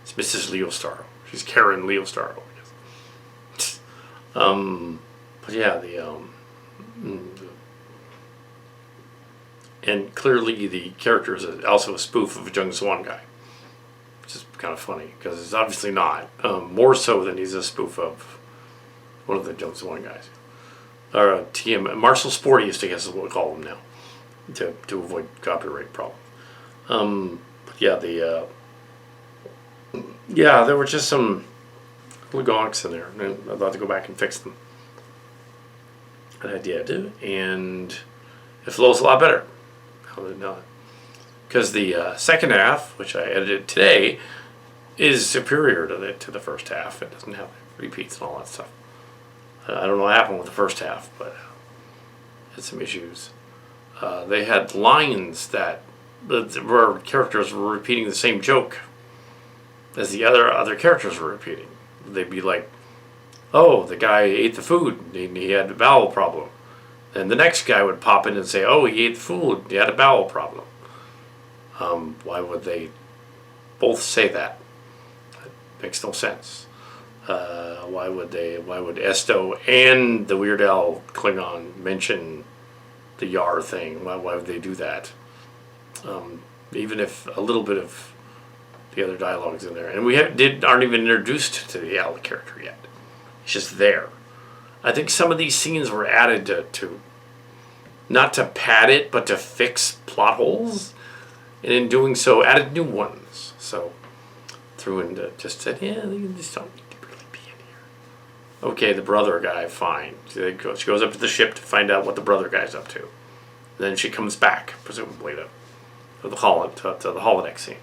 It's Mrs. Leo Starro. She's Karen Leo Starro, I guess. But yeah, and clearly the character is also a spoof of a Jung Swan guy, which is kind of funny because it's obviously not. More so than he's a spoof of one of the Jung Swan guys. Or TM Marshall Sportiest, I guess is what we call them now, to avoid copyright problems. But yeah, there were just some gonks in there, and I'd like to go back and fix them. And I did, and it flows a lot better. Because the second half, which I edited today, is superior to the first half. It doesn't have repeats and all that stuff. I don't know what happened with the first half, but had some issues. They had lines where characters were repeating the same joke as the other characters were repeating. They'd be like, "Oh, the guy ate the food. He had a bowel problem." And the next guy would pop in and say, "Oh, he ate the food. He had a bowel problem." Why would they both say that? That makes no sense. Why would Esto and the Weird Al Klingon mention the Yar thing? Why would they do that? Even if a little bit of the other dialogue's in there, and we aren't even introduced to the Al character yet. It's just there. I think some of these scenes were added to not to pad it, but to fix plot holes, and in doing so, added new ones. So threw in just said, yeah, they just don't need to really be in here. Okay, the brother guy, fine. She goes up to the ship to find out what the brother guy's up to. And then she comes back, presumably to the holodeck scene.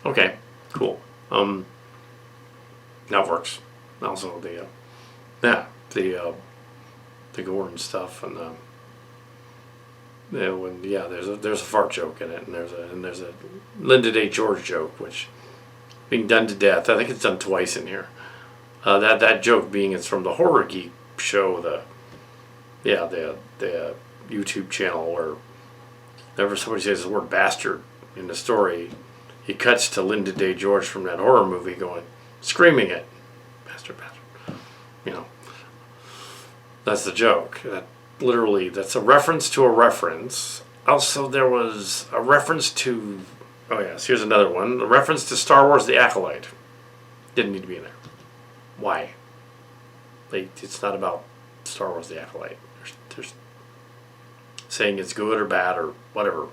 Okay, cool. That works. Also the Gordon stuff and there's a fart joke in it, and there's a Linda Day George joke, which being done to death. I think it's done twice in here. That joke being it's from the Horror Geek show, the YouTube channel where whenever somebody says the word bastard in the story, he cuts to Linda Day George from that horror movie screaming it, bastard. That's the joke. That's a reference to a reference. Also, there was a reference to, oh yes, here's another one. A reference to Star Wars The Acolyte. Didn't need to be in there. Why? It's not about Star Wars The Acolyte. saying it's good or bad or whatever.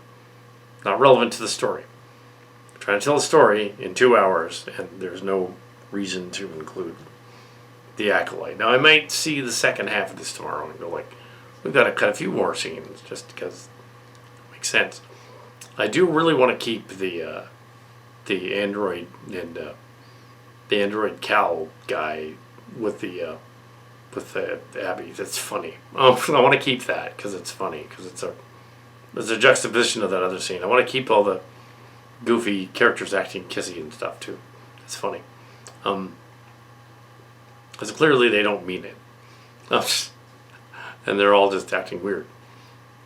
Not relevant to the story. I'm trying to tell a story in 2 hours, and there's no reason to include the Acolyte. Now, I might see the second half of this tomorrow and go like, we've got to cut a few more scenes just because it makes sense. I do really want to keep the android and the android Kal guy with the Abby. That's funny. I want to keep that because it's funny because there's a juxtaposition of that other scene. I want to keep all the goofy characters acting kissy and stuff too. It's funny. Because clearly they don't mean it. And they're all just acting weird.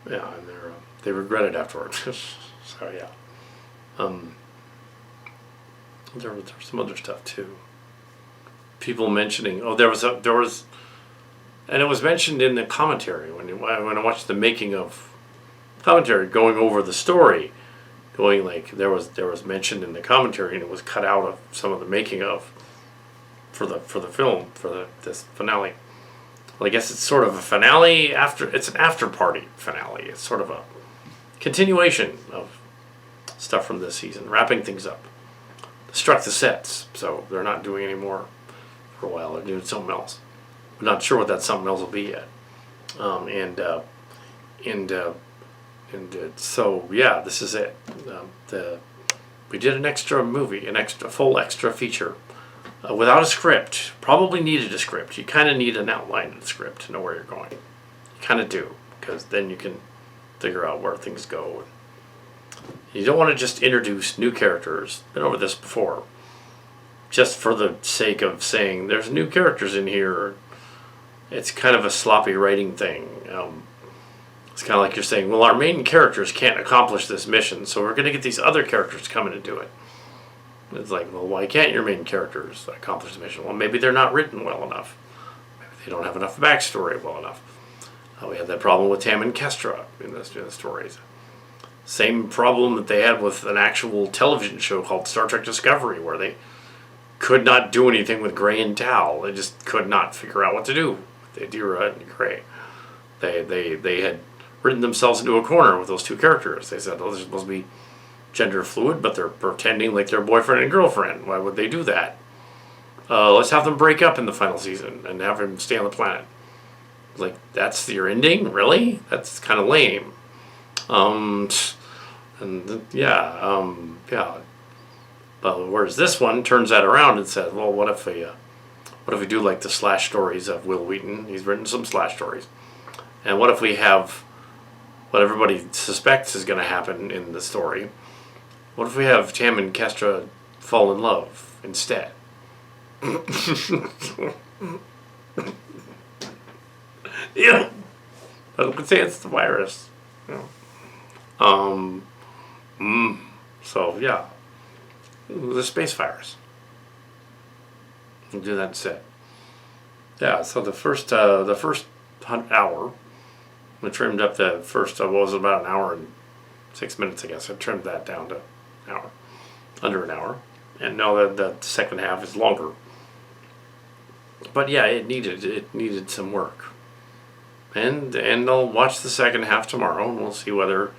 Yeah, and they regret it afterwards. So yeah. There was some other stuff too. People mentioning, there was, and it was mentioned in the commentary when I watched the making of commentary going over the story, going like there was mentioned in the commentary and it was cut out of some of the making of for the film for this finale. Well, I guess it's sort of a finale it's an after party finale. It's sort of a continuation of stuff from this season, wrapping things up. Struck the sets, so they're not doing any more for a while. They're doing something else. I'm not sure what that something else will be yet. So yeah, this is it. We did an extra movie, full extra feature without a script. Probably needed a script. You kind of need an outline of the script to know where you're going. You kind of do, because then you can figure out where things go. You don't want to just introduce new characters. Been over this before. Just for the sake of saying there's new characters in here. It's kind of a sloppy writing thing. It's kind of like you're saying, well, our main characters can't accomplish this mission, so we're going to get these other characters to come in and do it. It's like, well, why can't your main characters accomplish the mission? Well, maybe they're not written well enough. Maybe they don't have enough backstory well enough. We had that problem with Tam and Kestra in the stories. Same problem that they had with an actual television show called Star Trek Discovery, where they could not do anything with Gray and Tal. They just could not figure out what to do with Adira and Gray. They had written themselves into a corner with those two characters. They said, oh, they're supposed to be gender fluid, but they're pretending like they're boyfriend and girlfriend. Why would they do that? Let's have them break up in the final season and have him stay on the planet. Like, that's your ending? Really? That's kind of lame. But whereas this one turns that around and says, well, what if we do like the slash stories of Will Wheaton? He's written some slash stories. And what if we have what everybody suspects is going to happen in the story? What if we have Tam and Kestra fall in love instead? Yeah. I could say it's the virus. So yeah, the space virus. We'll do that instead. Yeah. So the first hour, we trimmed up the first. What was it, about an hour and 6 minutes? I guess I trimmed that down to an hour, under an hour, and now the second half is longer. But yeah, it needed some work. And I'll watch the second half tomorrow, and we'll see whether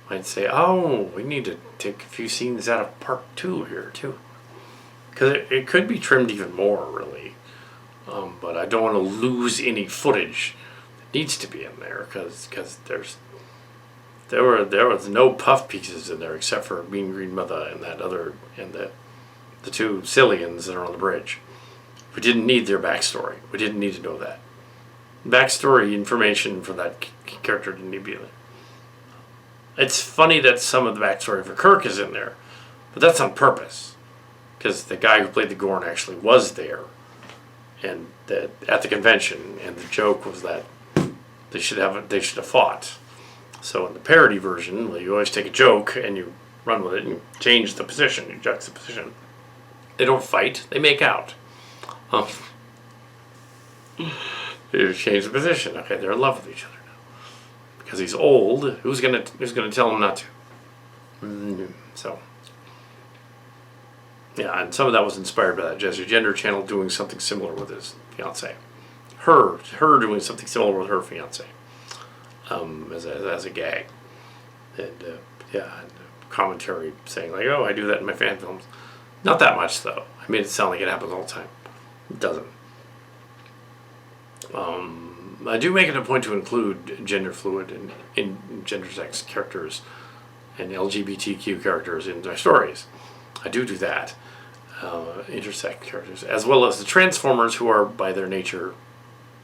I'd say, oh, we need to take a few scenes out of part 2 here too, because it could be trimmed even more, really. But I don't want to lose any footage that needs to be in there, because there was no puff pieces in there except for Mean Green Mother and that other and the two Cillians that are on the bridge. We didn't need their backstory. We didn't need to know that. Backstory information for that character didn't need to be there. It's funny that some of the backstory for Kirk is in there, but that's on purpose, because the guy who played the Gorn actually was there, and at the convention, and the joke was that they should have fought. So in the parody version, well, you always take a joke and you run with it and you change the position, you juxtaposition. They don't fight; they make out. They change the position. Okay, they're in love with each other now because he's old. Who's gonna tell him not to? So yeah, and some of that was inspired by that Jesse Gender channel doing something similar with his fiance. Her doing something similar with her fiance. as a gag, and and commentary saying like, oh, I do that in my fan films. Not that much though. I made it sound like it happens all the time. It doesn't. I do make it a point to include gender fluid and in gender-sex characters and LGBTQ characters in their stories. I do that. Intersex characters, as well as the Transformers, who are by their nature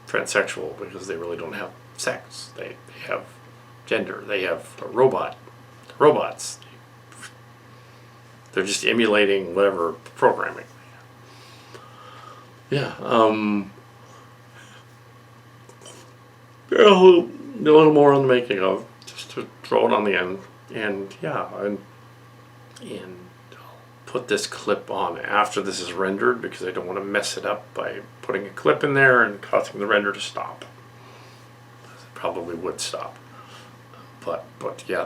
transsexual because they really don't have sex. They have gender. They have robots. They're just emulating whatever programming. Yeah. A little more on the making of, just to throw it on the end, and I'll put this clip on after this is rendered because I don't want to mess it up by putting a clip in there and causing the render to stop. It probably would stop, but there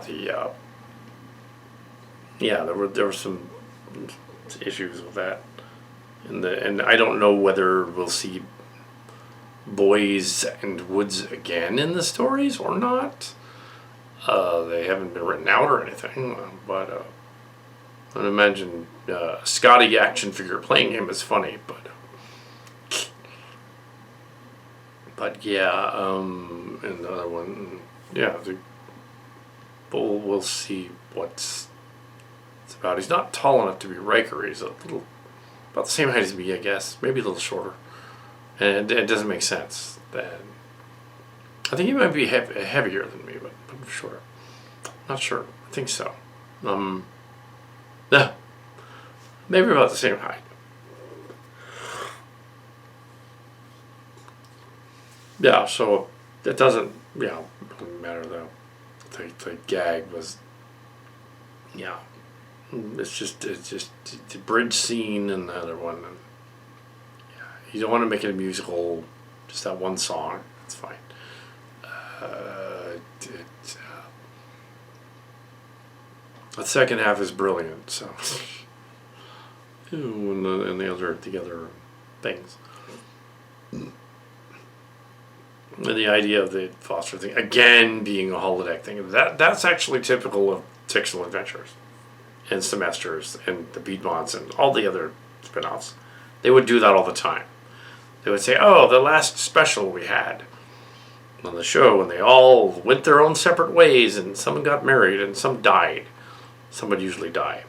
were some issues with that, and I don't know whether we'll see boys and woods again in the stories or not. They haven't been written out or anything, but I imagine Scotty action figure playing him is funny, but and the other one, we'll see what's it's about. He's not tall enough to be Riker. He's about the same height as me, I guess, maybe a little shorter. And it doesn't make sense. I think he might be heavier than me, but I'm sure. Not sure. I think so. Maybe about the same height. Yeah, so it doesn't matter though. The gag was, it's just the bridge scene and the other one. And, you don't want to make it a musical, just that one song. It's fine. The second half is brilliant. So, and the other things. And the idea of the Foster thing again being a holodeck thing, that's actually typical of fictional adventures and semesters and the Piedmonts and all the other spin-offs. They would do that all the time. They would say, oh, the last special we had on the show, and they all went their own separate ways, and some got married, and some died. Some would usually die.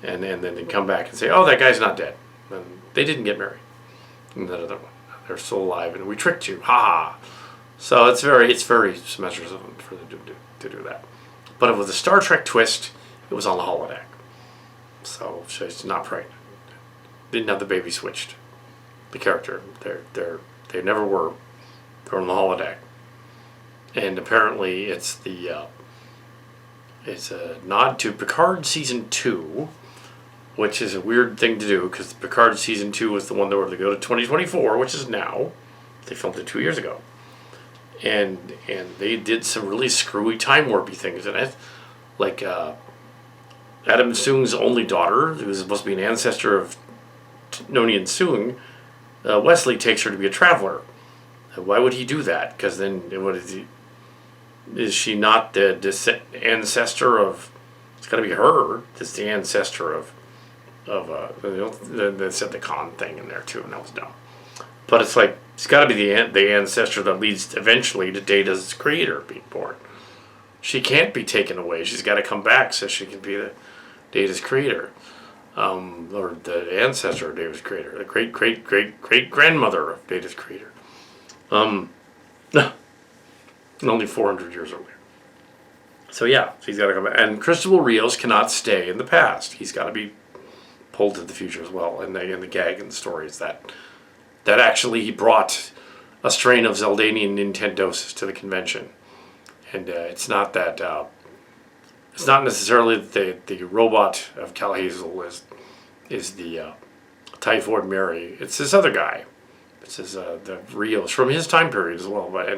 And then they'd come back and say, oh, that guy's not dead. And they didn't get married. And that other one, they're still alive, and we tricked you. Ha ha. So it's very semesters of them for them to do that. But with a Star Trek twist, it was on the holodeck. So she's not pregnant. Didn't have the baby switched. The character, they never were. They're on the holodeck, and apparently it's it's a nod to Picard season 2, which is a weird thing to do because Picard season 2 was the one that were to go to 2024, which is now. They filmed it 2 years ago, and they did some really screwy time warpy things in it, like Adam Soong's only daughter, who was supposed to be an ancestor of Noni and Soong. Wesley takes her to be a traveler. Why would he do that? Because then, is she not the ancestor of? It's got to be her. It's the ancestor of they said the Khan thing in there too, and that was dumb. But it's like it's got to be the ancestor that leads eventually to Data's creator being born. She can't be taken away. She's got to come back so she can be the Data's creator. Or the ancestor of Data's creator, the great grandmother of Data's creator. Only 400 years earlier. So she's got to come back. And Cristobal Rios cannot stay in the past. He's got to be pulled to the future as well. And the gag and the stories that actually he brought a strain of Zeldanian Nintendosis to the convention, and it's not that. It's not necessarily that the robot of Cal Hazel is the Typhoid Mary. It's this other guy. It's the Rios from his time period as well. But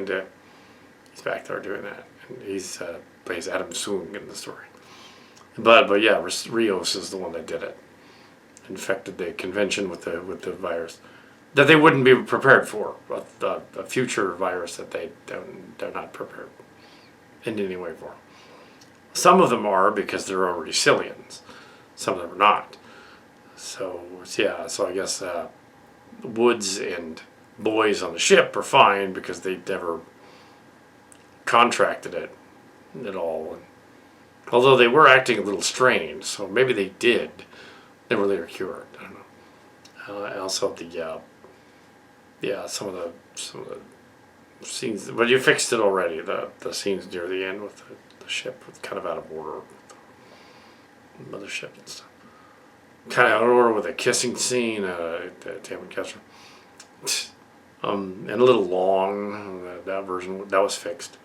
he's back there doing that. And he's plays Adam Soong in the story. But Rios is the one that did it. Infected the convention with the virus that they wouldn't be prepared for. A future virus that they're not prepared in any way or form. Some of them are because they're already Cillians. Some of them are not. So, yeah, so I guess Woods and boys on the ship are fine because they never contracted it at all. And, although they were acting a little strange, so maybe they did. They were later cured. I don't know. Also, some of the scenes, but you fixed it already. The scenes near the end with the ship was kind of out of order. The mothership and stuff. Kind of out of order with a kissing scene. Damn it, Kessler. And a little long. That version that was fixed.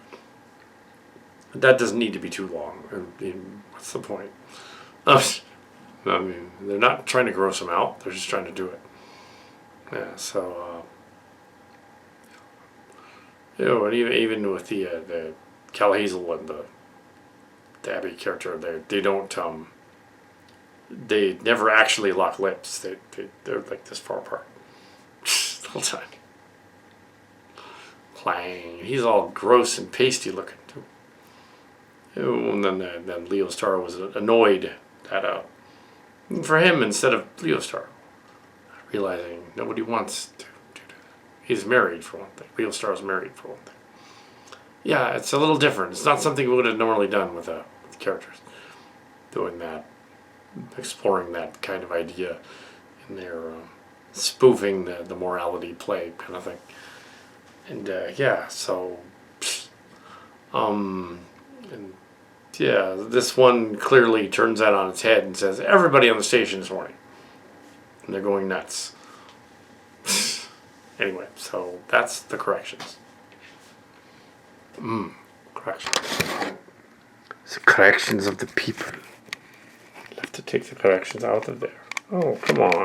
That doesn't need to be too long. I mean, what's the point? I mean, they're not trying to gross them out. They're just trying to do it. Yeah. So. And even with the Cal Hazel and the Abby character, they don't they never actually lock lips. They're like this far apart the whole time. Clang. He's all gross and pasty looking too. And then Leo Star was annoyed that for him instead of Leo Star, realizing nobody wants to. He's married for one thing. Leo Star's married for one thing. Yeah, it's a little different. It's not something we would have normally done with characters. Doing that, exploring that kind of idea in their spoofing the morality play kind of thing. And this one clearly turns that on its head and says, everybody on the station is horny. And they're going nuts. Anyway, so that's the corrections. Corrections. The corrections of the people. I'll have to take the corrections out of there. Oh, come on.